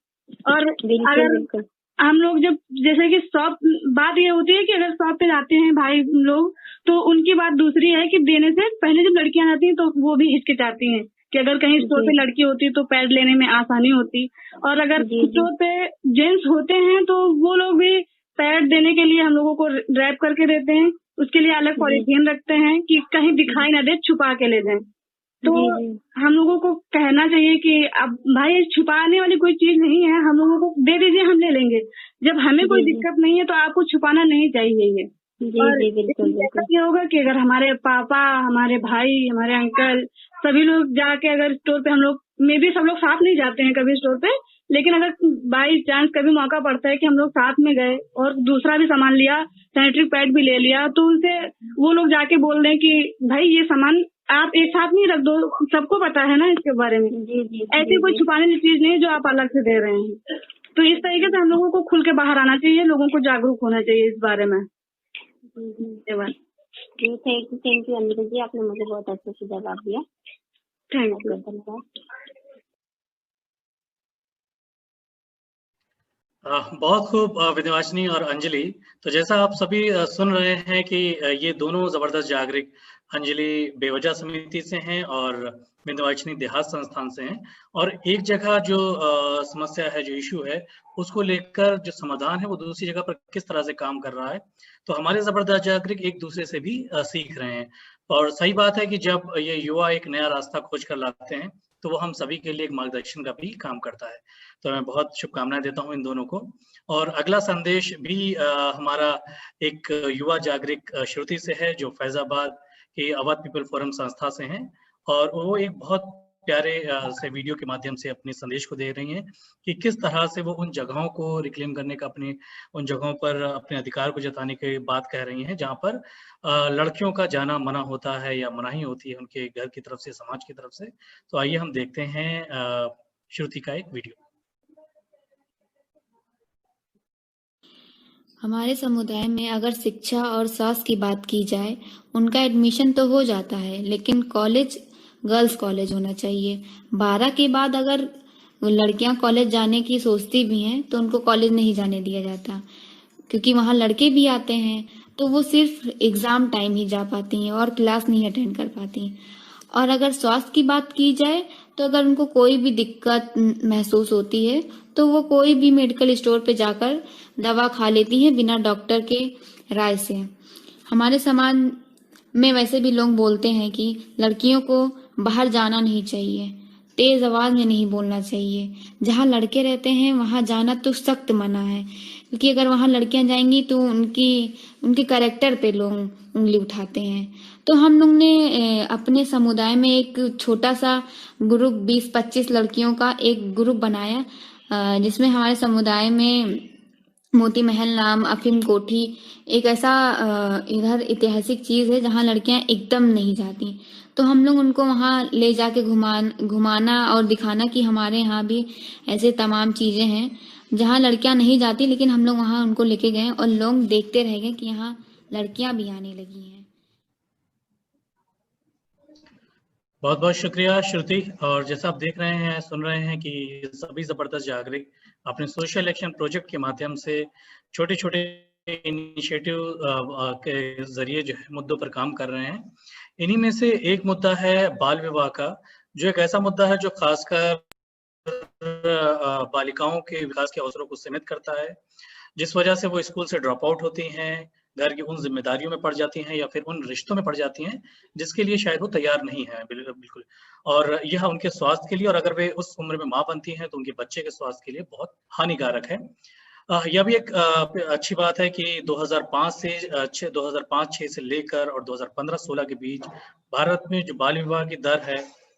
और अगर हम लोग जब जैसे कि शॉप, बात ये होती है कि अगर शॉप पे जाते हैं भाई लोग, तो उनकी बात दूसरी है कि देने से पहले जब लड़कियां आती हैं तो वो भी हिचकिचाती हैं कि अगर कहीं स्टोर पे लड़की होती तो पैड लेने में आसानी होती, और अगर स्टोर पे जेंट्स होते हैं तो वो लोग भी पैड देने के लिए हम लोगों को रैप करके देते हैं, उसके लिए अलग पॉलीथीन रखते हैं कि कहीं दिखाई ना दे, छुपा के ले जाएं। तो हम लोगों को कहना चाहिए कि अब भाई छुपाने वाली कोई चीज नहीं है, हम लोगों को दे दीजिए, हम ले लेंगे, जब हमें कोई दिक्कत नहीं है तो आपको छुपाना नहीं चाहिए ये। और ये होगा कि अगर हमारे पापा, हमारे भाई, हमारे अंकल सभी लोग जाके अगर स्टोर पे, हम लोग में भी सब लोग साथ नहीं जाते हैं कभी स्टोर पे, लेकिन अगर बाई चांस कभी मौका पड़ता है कि हम लोग साथ में गए और दूसरा भी सामान लिया, सैनिटरी पैड भी ले लिया, तो उनसे वो लोग जाके बोल दें कि भाई ये सामान आप एक साथ नहीं रख दो, सबको पता है ना इसके बारे में। ऐसी कोई छुपाने की चीज नहीं है जो आप अलग से दे रहे हैं। तो इस तरीके से हम लोगों को खुल के बाहर आना चाहिए, लोगों को जागरूक होना चाहिए इस बारे में। थैंक यू अंजलि जी, आपने मुझे बहुत अच्छे से जवाब दिया। थैंक यू, धन्यवाद। बहुत खूब विंध्यवासिनी और अंजलि। तो जैसा आप सभी सुन रहे हैं कि ये दोनों जबरदस्त जागरिक, अंजलि बेवजह समिति से हैं और विंध्यवासिनी देहात संस्थान से हैं, और एक जगह जो समस्या है, जो इशू है, उसको लेकर जो समाधान है वो दूसरी जगह पर किस तरह से काम कर रहा है। तो हमारे जबरदस्त जागरिक एक दूसरे से भी सीख रहे हैं। और सही बात है कि जब ये युवा एक नया रास्ता खोज कर लाते हैं तो वो हम सभी के लिए एक मार्गदर्शन का भी काम करता है। तो मैं बहुत शुभकामनाएं देता हूं इन दोनों को। और अगला संदेश भी हमारा एक युवा जागरिक श्रुति से है, जो फैजाबाद के अवध पीपल फोरम संस्था से हैं, और वो एक बहुत प्यारे से वीडियो के माध्यम से अपने संदेश को दे रही हैं कि किस तरह से वो उन जगहों को रिक्लेम करने का, अपने उन जगहों पर अपने अधिकार को जताने की बात कह रही हैं जहां पर लड़कियों का जाना मना होता है या मनाही होती है उनके घर की तरफ से, समाज की तरफ से। तो आइए हम देखते हैं श्रुति का एक वीडियो। हमारे समुदाय में अगर शिक्षा और स्वास्थ्य की बात की जाए, उनका एडमिशन तो हो जाता है, लेकिन कॉलेज गर्ल्स कॉलेज होना चाहिए। 12 के बाद अगर लड़कियां कॉलेज जाने की सोचती भी हैं तो उनको कॉलेज नहीं जाने दिया जाता, क्योंकि वहां लड़के भी आते हैं, तो वो सिर्फ एग्जाम टाइम ही जा पाती हैं और क्लास नहीं अटेंड कर पाती। और अगर स्वास्थ्य की बात की जाए तो अगर उनको कोई भी दिक्कत महसूस होती है तो वो कोई भी मेडिकल स्टोर पे जाकर दवा खा लेती हैं बिना डॉक्टर के राय से। हमारे समाज में वैसे भी लोग बोलते हैं कि लड़कियों को बाहर जाना नहीं चाहिए, तेज आवाज में नहीं बोलना चाहिए, जहाँ लड़के रहते हैं वहां जाना तो सख्त मना है, क्योंकि अगर वहां लड़कियां जाएंगी तो उनके कैरेक्टर पे लोग उंगली उठाते हैं। तो हम लोग ने अपने समुदाय में एक छोटा सा ग्रुप 20-25 लड़कियों का एक ग्रुप बनाया, जिसमें हमारे समुदाय में मोती महल नाम अफीम कोठी एक ऐसा इधर ऐतिहासिक चीज है जहाँ लड़कियां एकदम नहीं जाती। तो हम लोग उनको वहाँ ले जाके घुमाना और दिखाना कि हमारे यहाँ भी ऐसे तमाम चीजें हैं जहाँ लड़कियां नहीं जाती, लेकिन हम लोग वहाँ उनको लेके गए और लोग देखते रह गए कि यहाँ लड़कियां भी आने लगी हैं। बहुत बहुत शुक्रिया श्रुति। और जैसा आप देख रहे हैं, सुन रहे हैं कि सभी जबरदस्त जागरिक अपने सोशल एक्शन प्रोजेक्ट के माध्यम से छोटे छोटे इनिशिएटिव के जरिए जो है मुद्दों पर काम कर रहे हैं। इन्हीं में से एक मुद्दा है बाल विवाह का, जो एक ऐसा मुद्दा है जो खासकर बालिकाओं के विकास के अवसरों को सीमित करता है, जिस वजह से वो स्कूल से ड्रॉप आउट होती हैं, घर की उन जिम्मेदारियों में पड़ जाती हैं या फिर उन रिश्तों में पड़ जाती हैं जिसके लिए शायद वो तैयार नहीं है बिल्कुल। और यह उनके स्वास्थ्य के लिए, और अगर वे उस उम्र में माँ बनती हैं तो उनके बच्चे के स्वास्थ्य के लिए बहुत हानिकारक है। यह भी एक अच्छी बात है कि 2005-6 से लेकर और 2015-16 के बीच भारत में जो बाल विवाह की दर है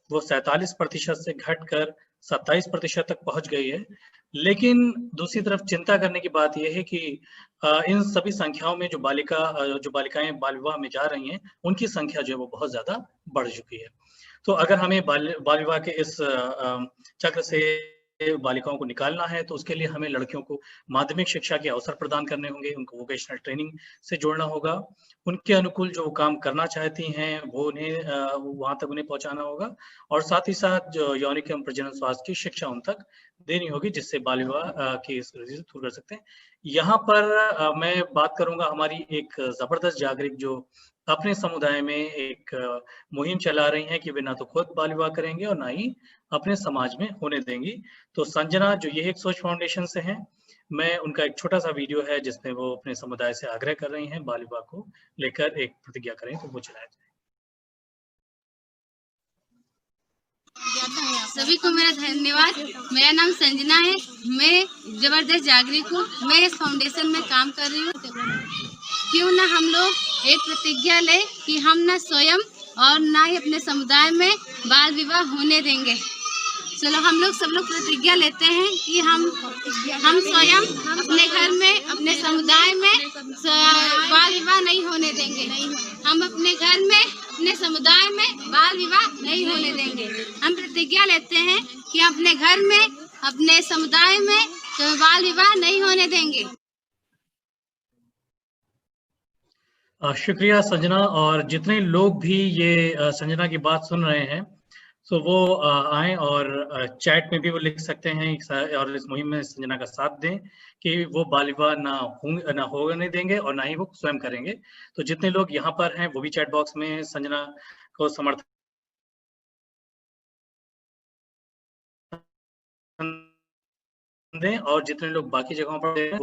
वो 47% से घटकर 27% तक पहुंच गई है। लेकिन दूसरी तरफ चिंता करने की बात यह है कि इन सभी संख्याओं में जो बालिकाएं बाल विवाह में जा रही हैं उनकी संख्या जो है वो बहुत ज्यादा बढ़ चुकी है। तो अगर हमें बाल विवाह के इस चक्र से बालिकाओं को निकालना है तो उसके लिए हमें लड़कियों को माध्यमिक शिक्षा के अवसर प्रदान करने होंगे, उनको वोकेशनल ट्रेनिंग से जोड़ना होगा, उनके अनुकूल जो काम करना चाहती हैं वो उन्हें वहां तक उन्हें पहुंचाना होगा, और साथ ही साथ जो यौनिक एवं प्रजनन स्वास्थ्य की शिक्षा उन तक देनी होगी, जिससे बाल विवाह की स्थिति दूर कर सकते हैं। यहाँ पर मैं बात करूंगा हमारी एक जबरदस्त जागरिक जो अपने समुदाय में एक मुहिम चला रही हैं कि वे ना तो खुद बाल विवाह करेंगे और ना ही अपने समाज में होने देंगी। तो संजना जो ये एक सोच फाउंडेशन से हैं, मैं उनका एक छोटा सा वीडियो है जिसमें वो अपने समुदाय से आग्रह कर रही हैं बाल विवाह को लेकर एक प्रतिज्ञा करें, तो वो चलाया जाए। सभी को मेरा धन्यवाद। मेरा नाम संजना है, मैं जबरदस्त जागरिक हूँ। मैं इस फाउंडेशन में काम कर रही हूँ। क्यों ना हम लोग एक प्रतिज्ञा ले कि हम ना स्वयं और ना ही अपने समुदाय में बाल विवाह होने देंगे। चलो हम लोग सब लोग प्रतिज्ञा लेते हैं कि हम स्वयं अपने घर में, अपने समुदाय में बाल विवाह नहीं होने देंगे। हम अपने घर में, अपने समुदाय में बाल विवाह नहीं होने देंगे। हम प्रतिज्ञा लेते हैं कि अपने घर में, अपने समुदाय में बाल विवाह नहीं होने देंगे। शुक्रिया संजना। और जितने लोग भी ये संजना की बात सुन रहे हैं तो वो आए और चैट में भी वो लिख सकते हैं और इस मुहिम में संजना का साथ दें कि वो बाल विवाह ना होने देंगे और ना ही वो स्वयं करेंगे। तो जितने लोग यहाँ पर हैं वो भी चैट बॉक्स में संजना को समर्थन दें, और जितने लोग बाकी जगहों पर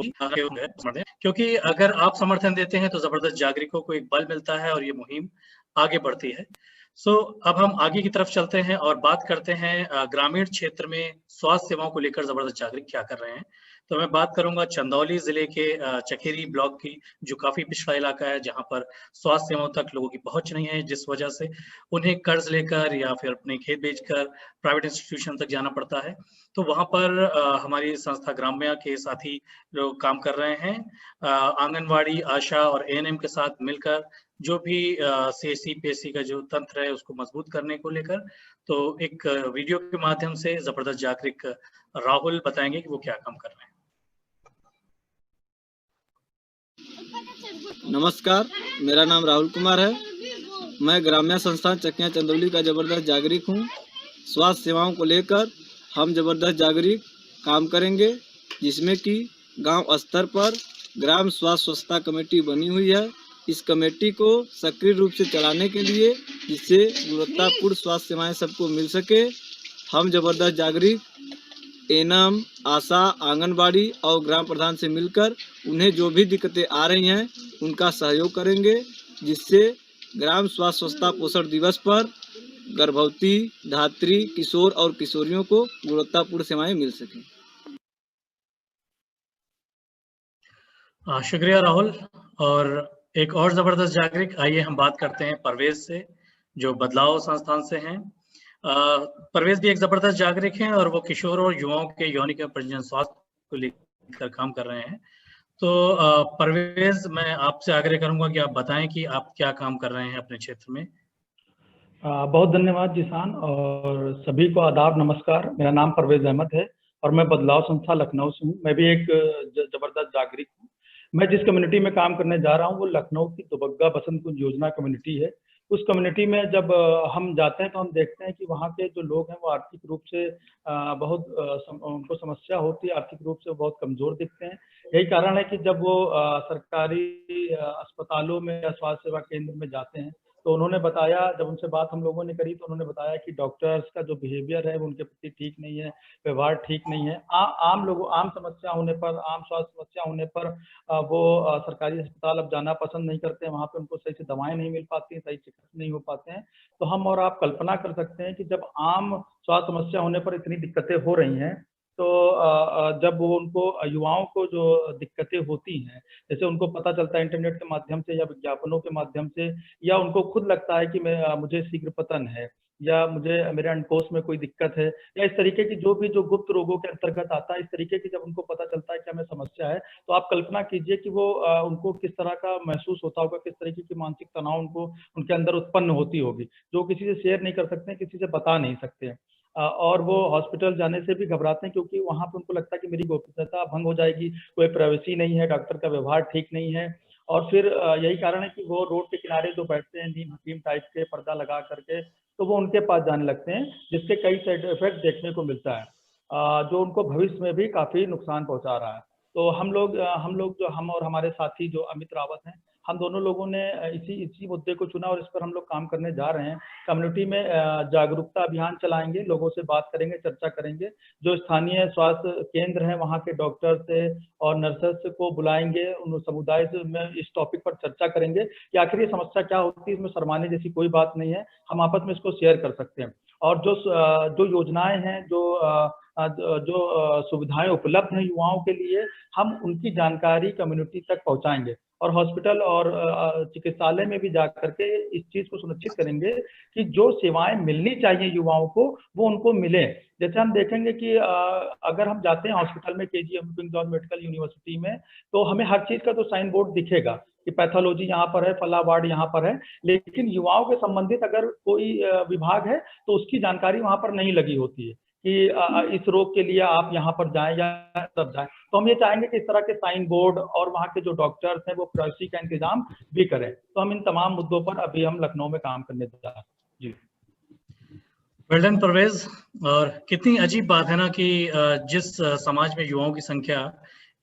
क्योंकि अगर आप समर्थन देते हैं तो जबरदस्त जागरिकों को एक बल मिलता है और ये मुहिम आगे बढ़ती है। अब हम आगे की तरफ चलते हैं और बात करते हैं ग्रामीण क्षेत्र में स्वास्थ्य सेवाओं को लेकर जबरदस्त जागरिक क्या कर रहे हैं। तो मैं बात करूंगा चंदौली जिले के चकेरी ब्लॉक की, जो काफी पिछड़ा इलाका है जहां पर स्वास्थ्य सेवाओं तक लोगों की पहुंच नहीं है, जिस वजह से उन्हें कर्ज लेकर या फिर अपने खेत बेचकर प्राइवेट इंस्टीट्यूशन तक जाना पड़ता है। तो वहां पर हमारी संस्था ग्राम्या के साथी लोग काम कर रहे हैं आंगनवाड़ी, आशा और एएनएम के साथ मिलकर, जो भी सीएससी पीएससी का जो तंत्र है उसको मजबूत करने को लेकर। तो एक वीडियो के माध्यम से जबरदस्त जागरिक राहुल बताएंगे कि वो क्या काम कर रहे हैं। नमस्कार, मेरा नाम राहुल कुमार है। मैं ग्राम्या संस्थान चकिया चंदौली का जबरदस्त जागरिक हूँ। स्वास्थ्य सेवाओं को लेकर हम जबरदस्त जागरिक काम करेंगे, जिसमें कि गांव स्तर पर ग्राम स्वास्थ्य स्वच्छता कमेटी बनी हुई है। इस कमेटी को सक्रिय रूप से चलाने के लिए, जिससे गुणवत्तापूर्ण स्वास्थ्य सेवाएं सबको मिल सके, हम जबरदस्त जागरिक एनम, आशा, आंगनबाड़ी और ग्राम प्रधान से मिलकर उन्हें जो भी दिक्कतें आ रही हैं उनका सहयोग करेंगे, जिससे ग्राम स्वास्थ्य स्वच्छता पोषण दिवस पर गर्भवती, धात्री, किशोर और किशोरियों को गुणवत्तापूर्ण सेवाएं मिल सकें। शुक्रिया राहुल। और एक और जबरदस्त जागरिक, आइए हम बात करते हैं परवेज से, जो बदलाव संस्थान से हैं। परवेज भी एक जबरदस्त जागरिक हैं और वो किशोर और युवाओं के यौनिक प्रजनन स्वास्थ्य को लेकर काम कर रहे हैं। तो परवेज, मैं आपसे आग्रह करूंगा कि आप बताएं कि आप क्या काम कर रहे हैं अपने क्षेत्र में। बहुत धन्यवाद जिशान, और सभी को आदाब नमस्कार। मेरा नाम परवेज अहमद है और मैं बदलाव संस्था लखनऊ से हूँ। मैं भी एक जबरदस्त जागरिक हूँ। मैं जिस कम्युनिटी में काम करने जा रहा हूँ वो लखनऊ की दुबग्गा बसंत कुंज योजना कम्युनिटी है। उस कम्युनिटी में जब हम जाते हैं तो हम देखते हैं कि वहाँ के जो लोग हैं वो आर्थिक रूप से बहुत उनको समस्या होती है, आर्थिक रूप से बहुत कमजोर दिखते हैं। यही कारण है कि जब वो सरकारी अस्पतालों में या स्वास्थ्य सेवा केंद्र में जाते हैं तो उन्होंने बताया, जब उनसे बात हम लोगों ने करी तो उन्होंने बताया कि डॉक्टर्स का जो बिहेवियर है वो उनके प्रति ठीक नहीं है, व्यवहार ठीक नहीं है। आम समस्या होने पर, आम स्वास्थ्य समस्या होने पर वो सरकारी अस्पताल अब जाना पसंद नहीं करते हैं। वहाँ पे उनको सही से दवाएं नहीं मिल पाती हैं, सही चिकित्सा नहीं हो पाते हैं। तो हम और आप कल्पना कर सकते हैं कि जब आम स्वास्थ्य समस्या होने पर इतनी दिक्कतें हो रही हैं, तो जब वो उनको युवाओं को जो दिक्कतें होती हैं, जैसे उनको पता चलता है इंटरनेट के माध्यम से या विज्ञापनों के माध्यम से, या उनको खुद लगता है कि मुझे शीघ्र पतन है या मेरे अंडकोश में कोई दिक्कत है, या इस तरीके की जो गुप्त रोगों के अंतर्गत आता है, इस तरीके की जब उनको पता चलता है कि हमें समस्या है, तो आप कल्पना कीजिए कि वो उनको किस तरह का महसूस होता होगा, किस तरीके की मानसिक तनाव उनके अंदर उत्पन्न होती होगी, जो किसी से शेयर नहीं कर सकते हैं, किसी से बता नहीं सकते हैं। और वो हॉस्पिटल जाने से भी घबराते हैं क्योंकि वहाँ पे उनको लगता है कि मेरी गोपनीयता भंग हो जाएगी, कोई प्राइवेसी नहीं है, डॉक्टर का व्यवहार ठीक नहीं है। और फिर यही कारण है कि वो रोड के किनारे जो बैठते हैं नीम हकीम टाइप के पर्दा लगा करके, तो वो उनके पास जाने लगते हैं, जिससे कई साइड इफेक्ट देखने को मिलता है जो उनको भविष्य में भी काफी नुकसान पहुंचा रहा है। तो हम और हमारे साथी जो अमित रावत हैं, हम दोनों लोगों ने इसी मुद्दे को चुना और इस पर हम लोग काम करने जा रहे हैं। कम्युनिटी में जागरूकता अभियान चलाएंगे, लोगों से बात करेंगे, चर्चा करेंगे। जो स्थानीय स्वास्थ्य केंद्र हैं वहाँ के डॉक्टर से और नर्सेस को बुलाएंगे, उन समुदाय से में इस टॉपिक पर चर्चा करेंगे कि आखिर ये समस्या क्या होती है। इसमें शर्माने जैसी कोई बात नहीं है, हम आपस में इसको शेयर कर सकते हैं। और जो योजनाएं हैं, जो सुविधाएं उपलब्ध हैं युवाओं के लिए, हम उनकी जानकारी कम्युनिटी तक पहुंचाएंगे और हॉस्पिटल और चिकित्सालय में भी जाकर के इस चीज को सुनिश्चित करेंगे कि जो सेवाएं मिलनी चाहिए युवाओं को वो उनको मिले। जैसे हम देखेंगे कि अगर हम जाते हैं हॉस्पिटल में, KGM king George medical university में, तो हमें हर चीज का तो साइन बोर्ड दिखेगा कि पैथोलॉजी यहाँ पर है, फला वार्ड यहाँ पर है, लेकिन युवाओं के संबंधित अगर कोई विभाग है तो उसकी जानकारी वहाँ पर नहीं लगी होती है कि इस रोग के लिए आप यहाँ पर जाएं या तब जाएं। तो हम ये चाहेंगे कि इस तरह के साइन बोर्ड और वहाँ के जो डॉक्टर्स हैं वो प्राइवेसी का इंतजाम भी करें। तो हम इन तमाम मुद्दों पर अभी हम लखनऊ में काम करने जा रहे हैं। जी, वेल डन परवेज। और कितनी अजीब बात है ना कि जिस समाज में युवाओं की संख्या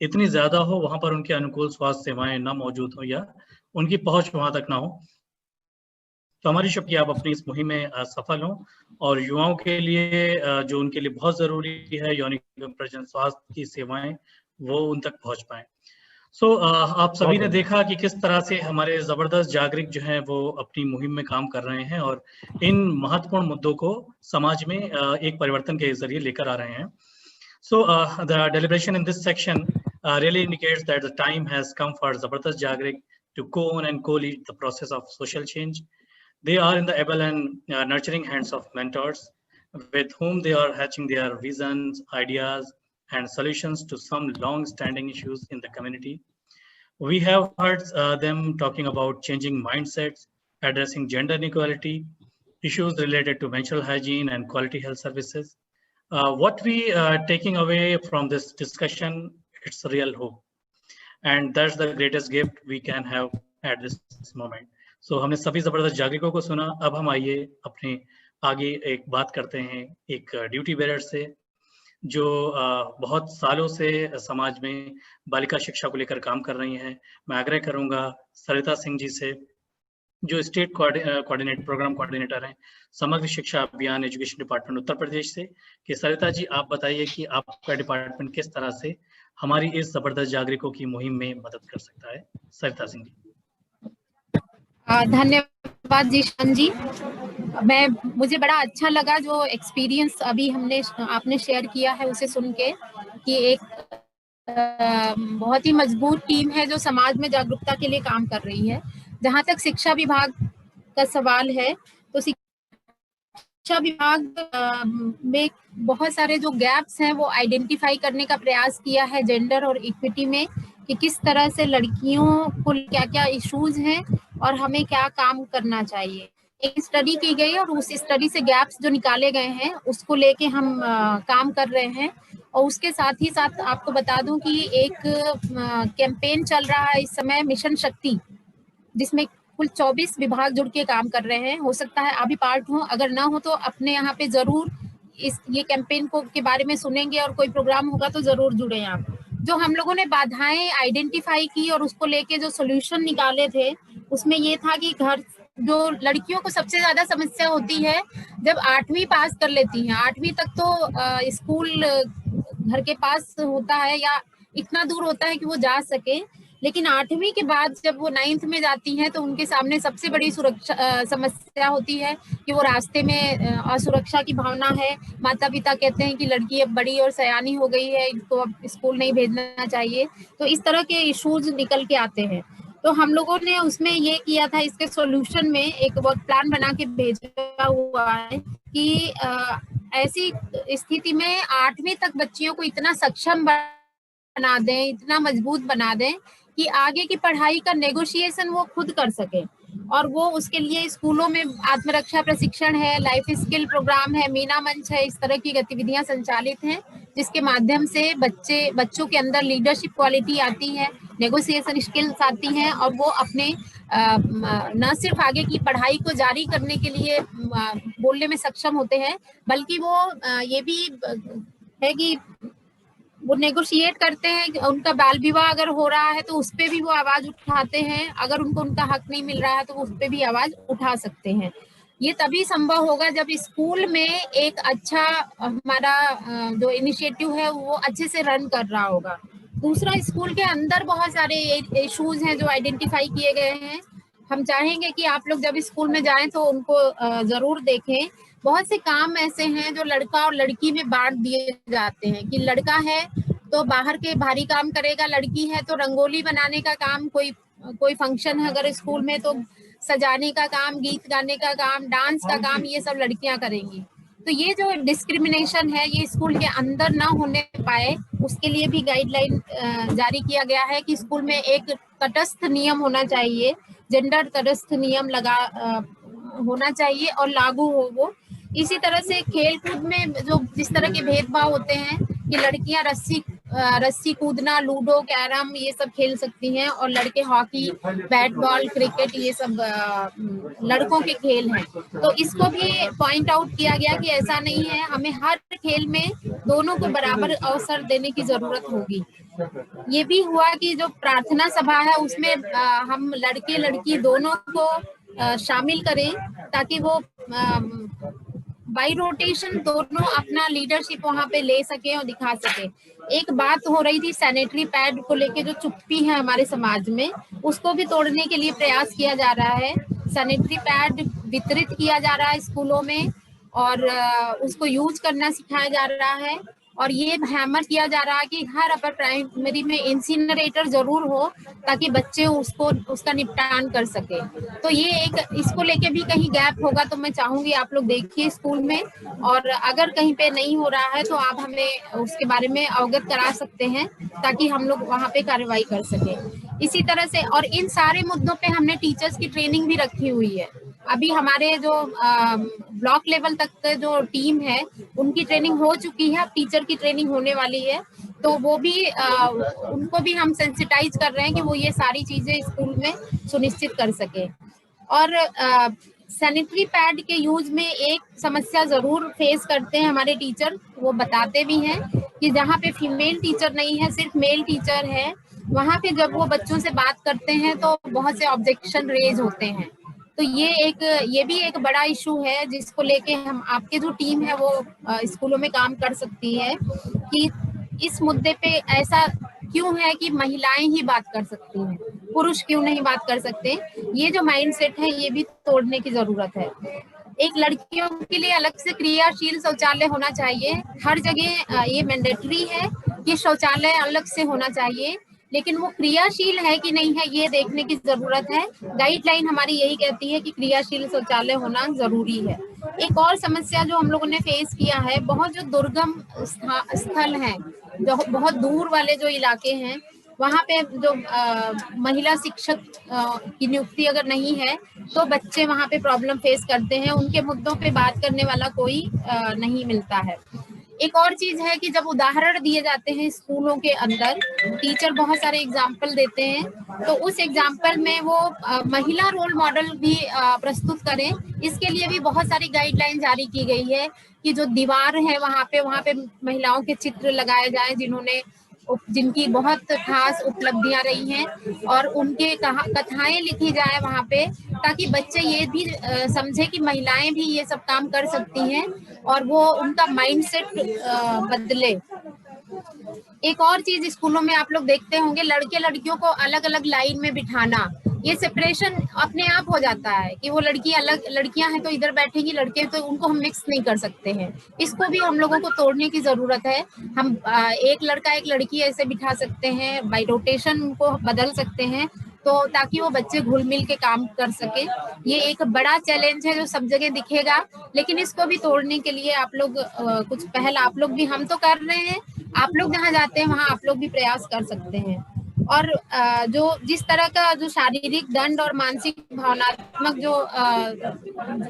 इतनी ज्यादा हो, वहां पर उनके अनुकूल स्वास्थ्य सेवाएं ना मौजूद हो या उनकी पहुंच वहां तक ना हो। तो हमारी शुक्रिया, आप अपनी इस मुहिम में सफल हों और युवाओं के लिए जो उनके लिए बहुत जरूरी है यौनिक प्रजनन स्वास्थ्य की सेवाएं, वो उन तक पहुंच पाए। आप सभी ने देखा कि किस तरह से हमारे जबरदस्त जागरिक जो हैं वो अपनी मुहिम में काम कर रहे हैं और इन महत्वपूर्ण मुद्दों को समाज में एक परिवर्तन के जरिए लेकर आ रहे हैं। The deliberation in this section really indicates that the time has come for Zabardast Jagrik to co-own and co-lead the process of social change. They are in the able and nurturing hands of mentors with whom they are hatching their visions, ideas, and solutions to some long-standing issues in the community. We have heard them talking about changing mindsets, addressing gender inequality, issues related to menstrual hygiene and quality health services. What we are taking away from this discussion, it's real hope. And that's the greatest gift we can have at this moment. So हमने सभी जबरदस्त जागरिकों को सुना। अब हम आइए अपने आगे एक बात करते हैं एक ड्यूटी बेरर से जो बहुत सालों से समाज में बालिका शिक्षा को लेकर काम कर रही हैं। मैं आग्रह करूंगा सरिता सिंह जी से जो स्टेट प्रोग्राम कोऑर्डिनेटर हैं समग्र शिक्षा अभियान एजुकेशन डिपार्टमेंट उत्तर प्रदेश से, कि सरिता जी आप बताइए कि आपका डिपार्टमेंट किस तरह से हमारी इस जबरदस्त जागरिकों की मुहिम में मदद कर सकता है। सरिता सिंह जी। धन्यवाद जीशान जी। मुझे बड़ा अच्छा लगा जो एक्सपीरियंस अभी आपने शेयर किया है उसे सुन के, कि एक बहुत ही मजबूत टीम है जो समाज में जागरूकता के लिए काम कर रही है। जहां तक शिक्षा विभाग का सवाल है, तो शिक्षा विभाग में बहुत सारे जो गैप्स हैं वो आइडेंटिफाई करने का प्रयास किया है जेंडर और इक्विटी में, कि किस तरह से लड़कियों को क्या क्या इश्यूज हैं और हमें क्या काम करना चाहिए। एक स्टडी की गई और उस स्टडी से गैप्स जो निकाले गए हैं उसको लेके हम काम कर रहे हैं। और उसके साथ ही साथ आपको बता दूं कि एक कैंपेन चल रहा है इस समय, मिशन शक्ति, जिसमें कुल 24 विभाग जुड़ के काम कर रहे हैं। हो सकता है आप भी पार्ट हो, अगर ना हो तो अपने यहाँ पे जरूर ये कैंपेन के बारे में सुनेंगे और कोई प्रोग्राम होगा तो जरूर जुड़े आप। जो हम लोगों ने बाधाएं आइडेंटिफाई की और उसको लेके जो सोल्यूशन निकाले थे, उसमें ये था कि जो लड़कियों को सबसे ज्यादा समस्या होती है जब 8वीं पास कर लेती हैं। 8वीं तक तो स्कूल घर के पास होता है या इतना दूर होता है कि वो जा सके, लेकिन 8वीं के बाद जब वो 9th में जाती हैं तो उनके सामने सबसे बड़ी समस्या होती है कि वो रास्ते में असुरक्षा की भावना है। माता पिता कहते हैं कि लड़की अब बड़ी और सयानी हो गई है, इनको अब स्कूल नहीं भेजना चाहिए। तो इस तरह के इश्यूज निकल के आते हैं। तो हम लोगों ने उसमें ये किया था, इसके सॉल्यूशन में एक वर्क प्लान बना के भेजा हुआ है कि ऐसी स्थिति में 8वीं तक बच्चियों को इतना सक्षम बना दें, इतना मजबूत बना दें कि आगे की पढ़ाई का नेगोशिएशन वो खुद कर सके। और वो उसके लिए स्कूलों में आत्मरक्षा प्रशिक्षण है, लाइफ स्किल प्रोग्राम है, मीना मंच है, इस तरह की गतिविधियां संचालित हैं, जिसके माध्यम से बच्चों के अंदर लीडरशिप क्वालिटी आती है, नेगोशिएशन स्किल्स आती हैं, और वो अपने न सिर्फ आगे की पढ़ाई को जारी करने के लिए बोलने में सक्षम होते हैं, बल्कि वो ये भी है कि वो नेगोशिएट करते हैं। उनका बाल विवाह अगर हो रहा है तो उस पे भी वो आवाज उठाते हैं, अगर उनको उनका हक नहीं मिल रहा है तो उस पे भी आवाज उठा सकते हैं। ये तभी संभव होगा जब स्कूल में एक अच्छा हमारा जो इनिशिएटिव है वो अच्छे से रन कर रहा होगा। दूसरा, स्कूल के अंदर बहुत सारे इश्यूज हैं जो आइडेंटिफाई किए गए हैं। हम चाहेंगे कि आप लोग जब स्कूल में जाएं तो उनको जरूर देखें। बहुत से काम ऐसे हैं जो लड़का और लड़की में बांट दिए जाते हैं, कि लड़का है तो बाहर के भारी काम करेगा, लड़की है तो रंगोली बनाने का काम, कोई फंक्शन है अगर स्कूल में तो सजाने का काम, गीत गाने का काम, डांस का काम, ये सब लड़कियां करेंगी। तो ये जो डिस्क्रिमिनेशन है ये स्कूल के अंदर ना होने पाए, उसके लिए भी गाइडलाइन जारी किया गया है कि स्कूल में एक तटस्थ नियम होना चाहिए, जेंडर तटस्थ नियम होना चाहिए और लागू हो वो। इसी तरह से खेल कूद में जो जिस तरह के भेदभाव होते हैं कि लड़कियां रस्सी कूदना, लूडो, कैरम ये सब खेल सकती हैं, और लड़के हॉकी, बैट बॉल, क्रिकेट ये सब लड़कों के खेल हैं। तो इसको भी पॉइंट आउट किया गया कि ऐसा नहीं है, हमें हर खेल में दोनों को बराबर अवसर देने की जरूरत होगी। ये भी हुआ कि जो प्रार्थना सभा है उसमें हम लड़के लड़की दोनों को शामिल करें, ताकि वो बाई रोटेशन दोनों अपना लीडरशिप वहां पे ले सके और दिखा सके। एक बात हो रही थी सैनिटरी पैड को लेके, जो चुप्पी है हमारे समाज में, उसको भी तोड़ने के लिए प्रयास किया जा रहा है। सैनिटरी पैड वितरित किया जा रहा है स्कूलों में और उसको यूज करना सिखाया जा रहा है, और ये हैमर किया जा रहा है कि हर अपर प्राइमरी में इंसिनरेटर जरूर हो, ताकि बच्चे उसका निपटान कर सके। तो ये इसको लेके भी कहीं गैप होगा, तो मैं चाहूंगी आप लोग देखिए स्कूल में, और अगर कहीं पे नहीं हो रहा है तो आप हमें उसके बारे में अवगत करा सकते हैं, ताकि हम लोग वहाँ पे कार्रवाई कर सके। इसी तरह से, और इन सारे मुद्दों पे हमने टीचर्स की ट्रेनिंग भी रखी हुई है। अभी हमारे जो ब्लॉक लेवल तक के जो टीम है उनकी ट्रेनिंग हो चुकी है, अब टीचर की ट्रेनिंग होने वाली है, तो वो भी उनको भी हम सेंसिटाइज कर रहे हैं कि वो ये सारी चीजें स्कूल में सुनिश्चित कर सके। और सैनिटरी पैड के यूज में एक समस्या जरूर फेस करते हैं हमारे टीचर, वो बताते भी हैं कि जहाँ पे फीमेल टीचर नहीं है, सिर्फ मेल टीचर है, वहाँ पे जब वो बच्चों से बात करते हैं तो बहुत से ऑब्जेक्शन रेज होते हैं। तो ये भी एक बड़ा इशू है जिसको लेके हम आपके जो टीम है वो स्कूलों में काम कर सकती है कि इस मुद्दे पे ऐसा क्यों है कि महिलाएं ही बात कर सकती हैं, पुरुष क्यों नहीं बात कर सकते। ये जो माइंडसेट है ये भी तोड़ने की जरूरत है। एक लड़कियों के लिए अलग से क्रियाशील शौचालय होना चाहिए, हर जगह ये मैंडेटरी है कि शौचालय अलग से होना चाहिए, लेकिन वो क्रियाशील है कि नहीं है ये देखने की जरूरत है। गाइडलाइन हमारी यही कहती है कि क्रियाशील शौचालय होना जरूरी है। एक और समस्या जो हम लोगों ने फेस किया है, बहुत जो दुर्गम स्थल हैं, जो बहुत दूर वाले जो इलाके हैं, वहाँ पे जो महिला शिक्षक की नियुक्ति अगर नहीं है तो बच्चे वहाँ पे प्रॉब्लम फेस करते हैं, उनके मुद्दों पे बात करने वाला कोई नहीं मिलता है। एक और चीज है कि जब उदाहरण दिए जाते हैं स्कूलों के अंदर, टीचर बहुत सारे एग्जाम्पल देते हैं, तो उस एग्जाम्पल में वो महिला रोल मॉडल भी प्रस्तुत करें। इसके लिए भी बहुत सारी गाइडलाइन जारी की गई है कि जो दीवार है वहाँ पे महिलाओं के चित्र लगाए जाए जिनकी बहुत खास उपलब्धियां रही हैं, और उनके कथाएं लिखी जाए वहाँ पे, ताकि बच्चे ये भी समझे कि महिलाएं भी ये सब काम कर सकती हैं और वो उनका माइंडसेट बदले। एक और चीज स्कूलों में आप लोग देखते होंगे, लड़के लड़कियों को अलग अलग लाइन में बिठाना, ये सेपरेशन अपने आप हो जाता है कि वो लड़कियां हैं तो इधर बैठेंगी, लड़के तो उनको हम मिक्स नहीं कर सकते हैं। इसको भी हम लोगों को तोड़ने की जरूरत है। हम एक लड़का एक लड़की ऐसे बिठा सकते हैं, बाय रोटेशन उनको बदल सकते हैं, तो ताकि वो बच्चे घुल मिल के काम कर सके। ये एक बड़ा चैलेंज है जो सब जगह दिखेगा, लेकिन इसको भी तोड़ने के लिए आप लोग कुछ पहल, आप लोग भी, हम तो कर रहे हैं, आप लोग जहाँ जाते हैं वहाँ आप लोग भी प्रयास कर सकते हैं। और जो जिस तरह का जो शारीरिक दंड और मानसिक भावनात्मक जो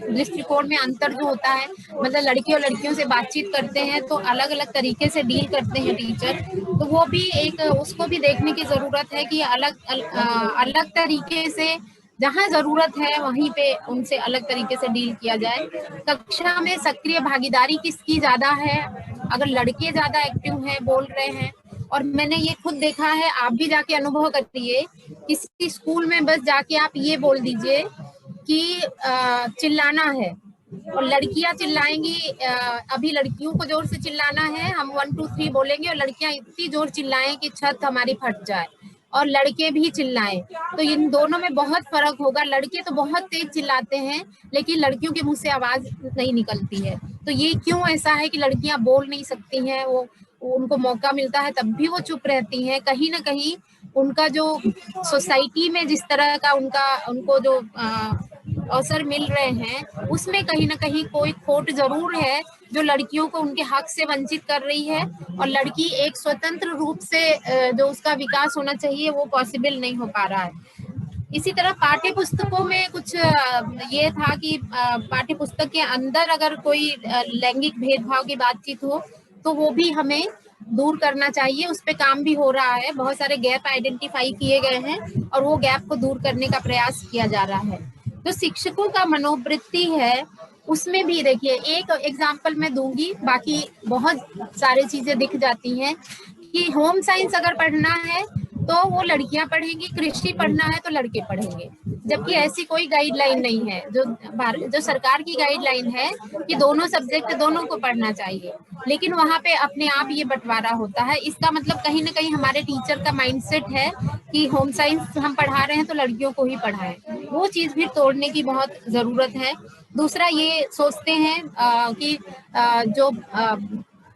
दृष्टिकोण में अंतर जो होता है, मतलब लड़की और लड़कियों से बातचीत करते हैं तो अलग अलग तरीके से डील करते हैं टीचर, तो वो भी एक उसको भी देखने की जरूरत है कि अलग तरीके से जहाँ जरूरत है वहीं पे उनसे अलग तरीके से डील किया जाए। कक्षा में सक्रिय भागीदारी किसकी ज्यादा है? अगर लड़के ज्यादा एक्टिव हैं, बोल रहे हैं, और मैंने ये खुद देखा है, आप भी जाके अनुभव करिए, किसी स्कूल में बस जाके आप ये बोल दीजिए कि चिल्लाना है और लड़कियां चिल्लाएंगी, अभी लड़कियों को जोर से चिल्लाना है, हम 1 2 3 बोलेंगे और लड़कियां इतनी जोर चिल्लाएं कि छत हमारी फट जाए, और लड़के भी चिल्लाएं, तो इन दोनों में बहुत फर्क होगा। लड़के तो बहुत तेज चिल्लाते हैं लेकिन लड़कियों के मुंह से आवाज नहीं निकलती है। तो ये क्यों ऐसा है कि लड़कियां बोल नहीं सकती हैं, वो उनको मौका मिलता है तब भी वो चुप रहती हैं? कहीं ना कहीं उनका जो सोसाइटी में जिस तरह का उनको जो अवसर मिल रहे हैं उसमें कहीं ना कहीं कोई खोट जरूर है जो लड़कियों को उनके हक से वंचित कर रही है, और लड़की एक स्वतंत्र रूप से जो उसका विकास होना चाहिए वो पॉसिबल नहीं हो पा रहा है। इसी तरह पाठ्य पुस्तकों में कुछ ये था कि पाठ्य पुस्तक के अंदर अगर कोई लैंगिक भेदभाव की बातचीत हो तो वो भी हमें दूर करना चाहिए। उस पे काम भी हो रहा है, बहुत सारे गैप आइडेंटिफाई किए गए हैं और वो गैप को दूर करने का प्रयास किया जा रहा है। जो शिक्षकों का मनोवृत्ति है उसमें भी देखिए, एक एग्जाम्पल मैं दूंगी, बाकी बहुत सारी चीजें दिख जाती हैं कि होम साइंस अगर पढ़ना है तो वो लड़कियां पढ़ेंगी, कृषि पढ़ना है तो लड़के पढ़ेंगे, जबकि ऐसी कोई गाइडलाइन नहीं है। जो सरकार की गाइडलाइन है कि दोनों सब्जेक्ट दोनों को पढ़ना चाहिए, लेकिन वहाँ पे अपने आप ये बंटवारा होता है। इसका मतलब कहीं ना कहीं हमारे टीचर का माइंडसेट है कि होम साइंस हम पढ़ा रहे हैं तो लड़कियों को ही पढ़ाएं। वो चीज भी तोड़ने की बहुत जरूरत है। दूसरा, ये सोचते हैं कि जो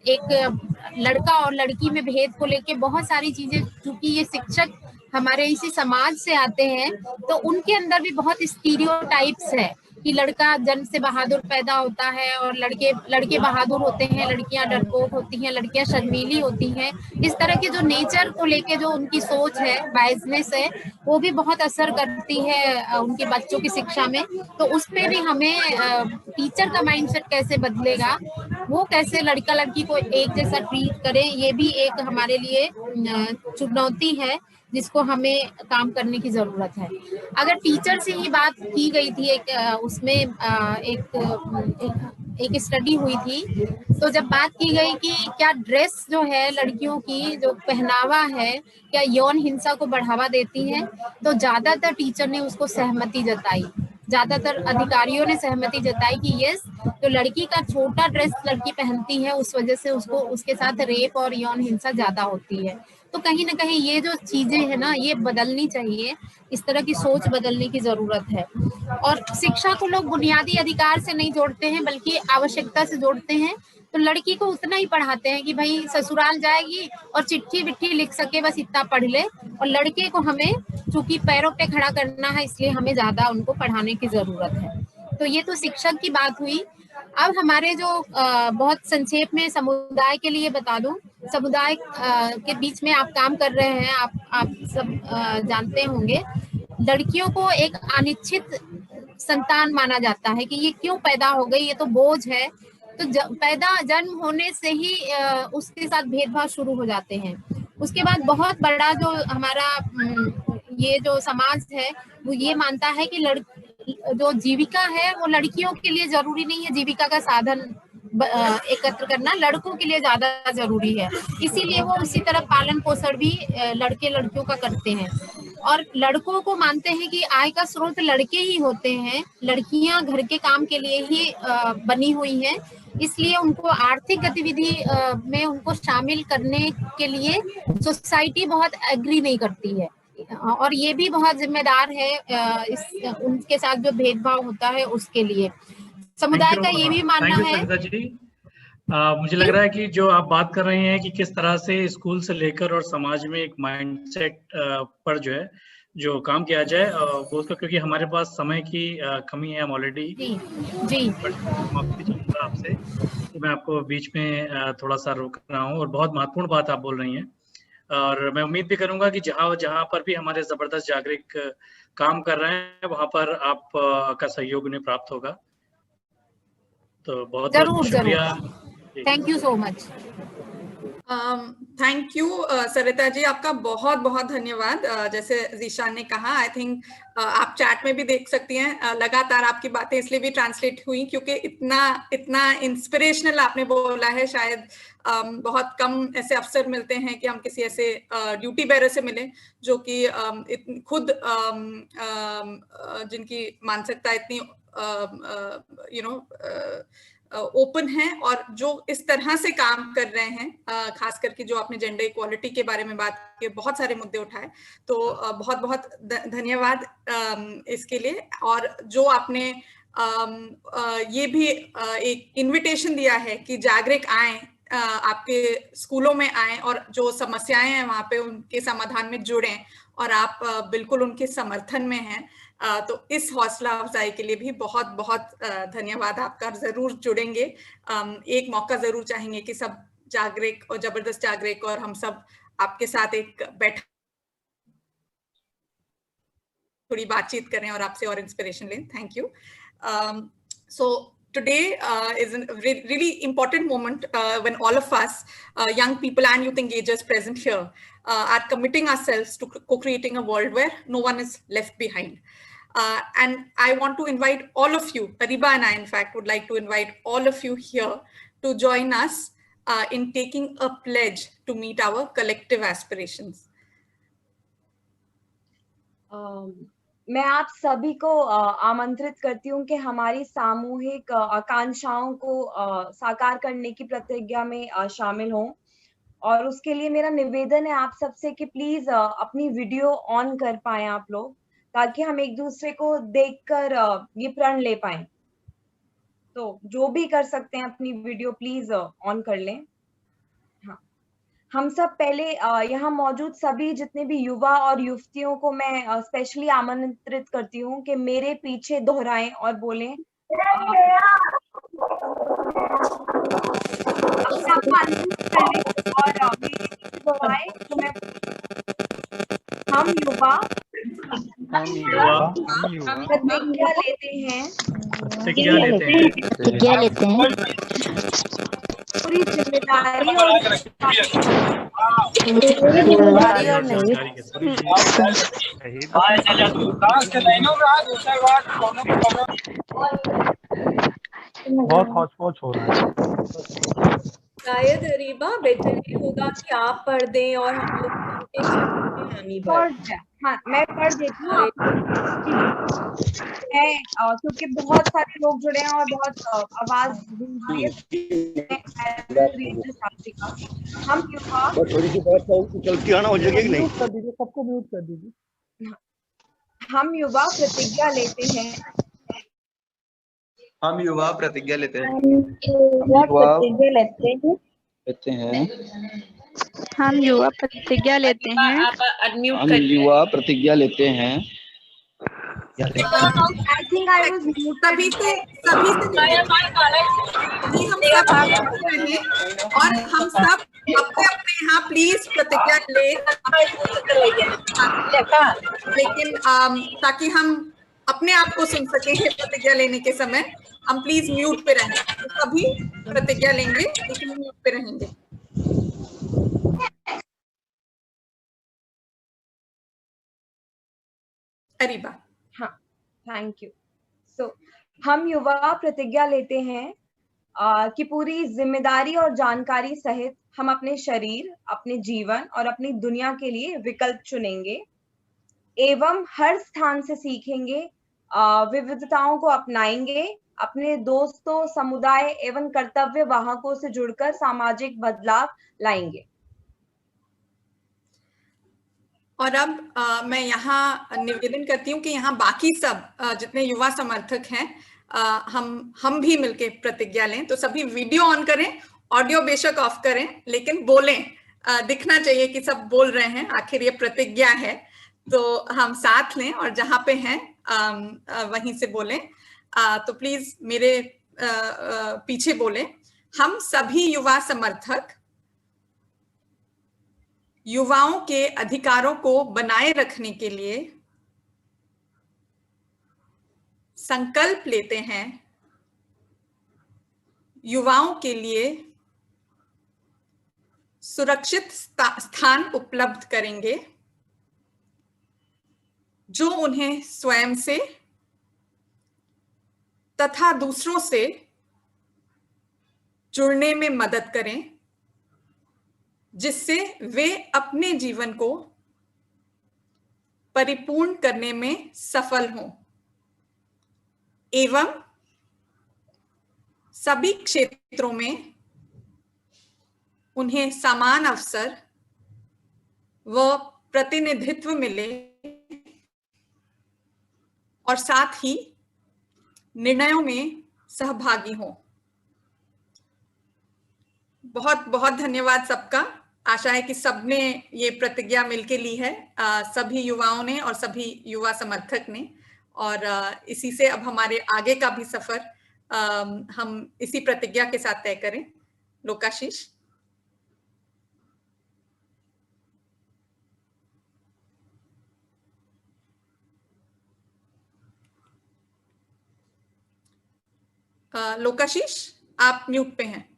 एक लड़का और लड़की में भेद को लेके बहुत सारी चीजें, क्योंकि ये शिक्षक हमारे इसी समाज से आते हैं तो उनके अंदर भी बहुत स्टीरियोटाइप्स है कि लड़का जन्म से बहादुर पैदा होता है और लड़के बहादुर होते हैं, लड़कियां डरपोक होती हैं, लड़कियां शर्मीली होती हैं। इस तरह के जो नेचर को लेके जो उनकी सोच है, बायसनेस है, वो भी बहुत असर करती है उनके बच्चों की शिक्षा में। तो उस पे भी हमें टीचर का माइंडसेट कैसे बदलेगा, वो कैसे लड़का लड़की को एक जैसा ट्रीट करें, ये भी एक हमारे लिए चुनौती है जिसको हमें काम करने की जरूरत है। अगर टीचर से ही बात की गई थी, उसमें एक स्टडी हुई थी, तो जब बात की गई कि क्या ड्रेस जो है लड़कियों की जो पहनावा है क्या यौन हिंसा को बढ़ावा देती है, तो ज्यादातर टीचर ने उसको सहमति जताई ज्यादातर अधिकारियों ने सहमति जताई कि यस, तो लड़की का छोटा ड्रेस लड़की पहनती है, उस वजह से उसको उसके साथ रेप और यौन हिंसा ज्यादा होती है। तो कहीं ना कहीं ये जो चीजें है ना, ये बदलनी चाहिए, इस तरह की सोच बदलने की जरूरत है। और शिक्षा को लोग बुनियादी अधिकार से नहीं जोड़ते हैं, बल्कि आवश्यकता से जोड़ते हैं। तो लड़की को उतना ही पढ़ाते हैं कि भाई ससुराल जाएगी और चिट्ठी विट्ठी लिख सके, बस इतना पढ़ ले। और लड़के को हमें चूंकि पैरों पे खड़ा करना है, इसलिए हमें ज्यादा उनको पढ़ाने की जरूरत है। तो ये तो शिक्षक की बात हुई। अब हमारे जो बहुत संक्षेप में समुदाय के लिए बता दूं, समुदाय के बीच में आप काम कर रहे हैं, आप सब जानते होंगे, लड़कियों को एक अनिश्चित संतान माना जाता है कि ये क्यों पैदा हो गई, ये तो बोझ है। तो जन्म होने से ही उसके साथ भेदभाव शुरू हो जाते हैं। उसके बाद बहुत बड़ा जो हमारा ये जो समाज है वो ये मानता है कि जो जीविका है वो लड़कियों के लिए जरूरी नहीं है, जीविका का साधन एकत्र करना लड़कों के लिए ज्यादा जरूरी है। इसीलिए वो उसी तरह पालन पोषण भी लड़के लड़कियों का करते हैं। और लड़कों को मानते हैं कि आय का स्रोत लड़के ही होते हैं, लड़कियां घर के काम के लिए ही बनी हुई हैं, इसलिए उनको आर्थिक गतिविधि में उनको शामिल करने के लिए सोसाइटी बहुत एग्री नहीं करती है। और ये भी बहुत जिम्मेदार है उनके साथ जो भेदभाव होता है उसके लिए। समुदाय का ये भी मानना है। मुझे लग रहा है कि जो आप बात कर रहे हैं कि किस तरह से स्कूल से लेकर और समाज में एक माइंडसेट पर जो है जो काम किया जाए वो तो, क्योंकि हमारे पास समय की कमी है, हम ऑलरेडी जी माफी चाहूंगा आपसे कि मैं आपको बीच में थोड़ा सा रोक रहा हूँ। और बहुत महत्वपूर्ण बात आप बोल रही हैं और मैं उम्मीद भी करूंगा कि जहाँ पर भी हमारे जबरदस्त जागरिक काम कर रहे हैं वहां पर आप का सहयोग उन्हें प्राप्त होगा। तो बहुत बहुत शुक्रिया, thank you so much. Thank you Sarita ji, आपका बहुत बहुत धन्यवाद। जैसे ज़ीशान ने कहा, आई थिंक आप चैट में भी देख सकती हैं, लगातार आपकी बातें इसलिए भी ट्रांसलेट हुई क्योंकि इतना इंस्पिरेशनल आपने बोला है। शायद बहुत कम ऐसे अवसर मिलते हैं कि हम किसी ऐसे ड्यूटी बेरर से मिलें जो कि खुद जिनकी मानसिकता इतनी ओपन है और जो इस तरह से काम कर रहे हैं, खास करके जो आपने जेंडर इक्वालिटी के बारे में बात की, बहुत सारे मुद्दे उठाए, तो बहुत बहुत धन्यवाद इसके लिए। और जो आपने ये भी एक इनविटेशन दिया है कि जागरिक आए, आपके स्कूलों में आए और जो समस्याएं हैं वहां पे उनके समाधान में जुड़ें, और आप बिल्कुल उनके समर्थन में हैं, तो इस हौसला अफजाई के लिए भी बहुत बहुत धन्यवाद आपका। जरूर जुड़ेंगे, एक मौका जरूर चाहेंगे कि सब जागरिक और जबरदस्त जागरिक और हम सब आपके साथ एक बैठ थोड़ी बातचीत करें और आपसे और इंस्पिरेशन लें। Thank you. So today is a really important moment when all of us, young people and youth engagers present here, are committing ourselves to co-creating a world where no one is left behind. And I want to invite all of you, Ariba and I in fact would like to invite all of you here to join us in taking a pledge to meet our collective aspirations. मैं आप सभी को आमंत्रित करती हूँ कि हमारी सामूहिक आकांक्षाओं को साकार करने की प्रतिज्ञा में शामिल हों। और उसके लिए मेरा निवेदन है आप सबसे कि प्लीज अपनी वीडियो ऑन कर पाएं आप लोग, ताकि हम एक दूसरे को देखकर ये प्रण ले पाएं। तो जो भी कर सकते हैं अपनी वीडियो प्लीज ऑन कर लें। हम सब पहले यहाँ मौजूद सभी जितने भी युवा और युवतियों को मैं स्पेशली आमंत्रित करती हूँ कि मेरे पीछे दोहराएं और बोलें, हम युवा प्रतिज्ञा लेते हैं पूरी जिम्मेदारी बहुत हौच-पौच हो रहा है। शायद रीबा बेहतर ये होगा कि आप पढ़ दें और हम लोग हाँ, मैं पढ़ देती हूँ। मैं मैं क्योंकि बहुत सारे लोग जुड़े हैं और बहुत आवाज गूंज रही है, हम युवा थोड़ी सी बात चलती आना हो जाएगी कि नहीं? कर दीजिए, सबको म्यूट कर दीजिए। हम युवा प्रतिज्ञा लेते हैं। हम युवा प्रतिज्ञा लेते हैं। हम युवा प्रतिज्ञा लेते हैं। आप अनम्यूट हम युवा प्रतिज्ञा लेते हैं। सभी से हम सब रहे और हम सब अपने अपने यहाँ प्लीज प्रतिज्ञा ले, लेकिन ताकि हम अपने आप को सुन सके प्रतिज्ञा लेने के समय हम प्लीज म्यूट पे रहें। तो सभी प्रतिज्ञा लेंगे लेकिन म्यूट पे रहेंगे। अरीबा। हाँ, थैंक यू। सो हम युवा प्रतिज्ञा लेते हैं कि पूरी जिम्मेदारी और जानकारी सहित हम अपने शरीर, अपने जीवन और अपनी दुनिया के लिए विकल्प चुनेंगे एवं हर स्थान से सीखेंगे, विविधताओं को अपनाएंगे, अपने दोस्तों, समुदाय एवं कर्तव्य वाहकों से जुड़कर सामाजिक बदलाव लाएंगे। और अब मैं यहाँ निवेदन करती हूँ कि यहाँ बाकी सब जितने युवा समर्थक हैं हम भी मिलके प्रतिज्ञा लें। तो सभी वीडियो ऑन करें, ऑडियो बेशक ऑफ करें, लेकिन बोलें। दिखना चाहिए कि सब बोल रहे हैं, आखिर ये प्रतिज्ञा है। तो हम साथ लें और जहाँ पे हैं वहीं से बोलें। तो प्लीज मेरे पीछे बोलें। हम सभी युवा समर्थक युवाओं के अधिकारों को बनाए रखने के लिए संकल्प लेते हैं, युवाओं के लिए सुरक्षित स्थान उपलब्ध करेंगे जो उन्हें स्वयं से तथा दूसरों से जुड़ने में मदद करें, जिससे वे अपने जीवन को परिपूर्ण करने में सफल हों एवं सभी क्षेत्रों में उन्हें समान अवसर व प्रतिनिधित्व मिले और साथ ही निर्णयों में सहभागी हों। बहुत बहुत धन्यवाद सबका। आशा है कि सबने ये प्रतिज्ञा मिलके ली है, सभी युवाओं ने और सभी युवा समर्थक ने। और इसी से अब हमारे आगे का भी सफर हम इसी प्रतिज्ञा के साथ तय करें। लोकाशीष। लोकाशीष आप म्यूट पे हैं।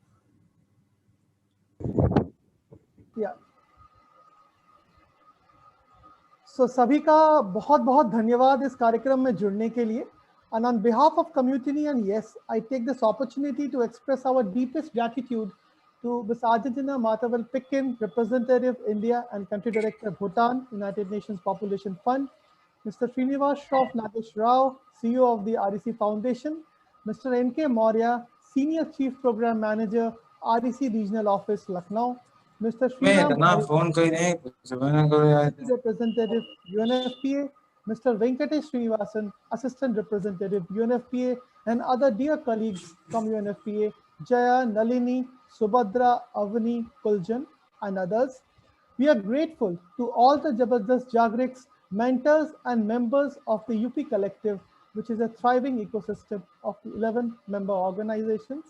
सभी का बहुत बहुत धन्यवाद इस कार्यक्रम में जुड़ने के लिए। And on behalf of community and yes, I take this opportunity to express our deepest gratitude to Ms. Argentina Mathaval Pikin, Representative India and Country Director Bhutan, United Nations Population Fund, Mr. Srinivas Shroff Nagesh Rao, CEO of the REC Foundation, Mr. N.K. Maurya, Senior Chief Program Manager, REC Regional Office, Lucknow, Mr. Sriram, Representative UNFPA, Mr. Venkatesh Srinivasan, Assistant Representative UNFPA, and other dear colleagues from UNFPA, Jaya, Nalini, Subhadra, Avani, Kuljan, and others. We are grateful to all the Jabardast Jagriks, mentors and members of the UP Collective, which is a thriving ecosystem of 11 member organizations.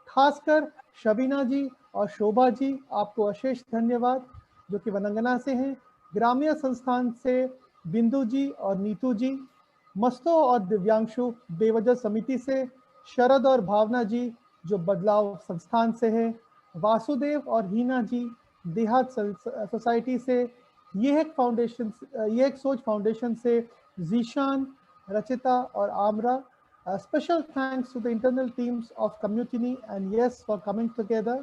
खासकर शबीना जी और शोभा जी, आपको अशेष धन्यवाद, जो कि वनंगना से हैं। ग्रामीण संस्थान से बिंदु जी और नीतू जी, मस्तो और दिव्यांशु बेवजह समिति से, शरद और भावना जी जो बदलाव संस्थान से है, वासुदेव और हीना जी देहात सोसाइटी से, ये एक सोच फाउंडेशन से, जीशान, रचिता और आमरा. Special thanks to the internal teams of Community and Yes for coming together,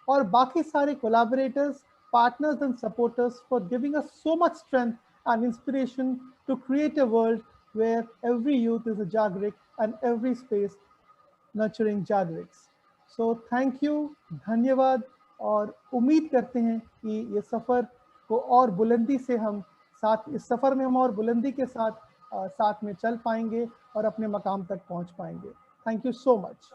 और बाकी सारे collaborators, partners and supporters for giving us so much strength and inspiration to create a world where every youth is a Jagrik and every space nurturing Jagriks. So thank you, धन्यवाद, और उम्मीद करते हैं कि ये सफ़र को और बुलंदी से हम साथ, इस सफ़र में हम और बुलंदी के साथ साथ में चल पाएंगे और अपने मकाम तक पहुंच पाएंगे. Thank you so much.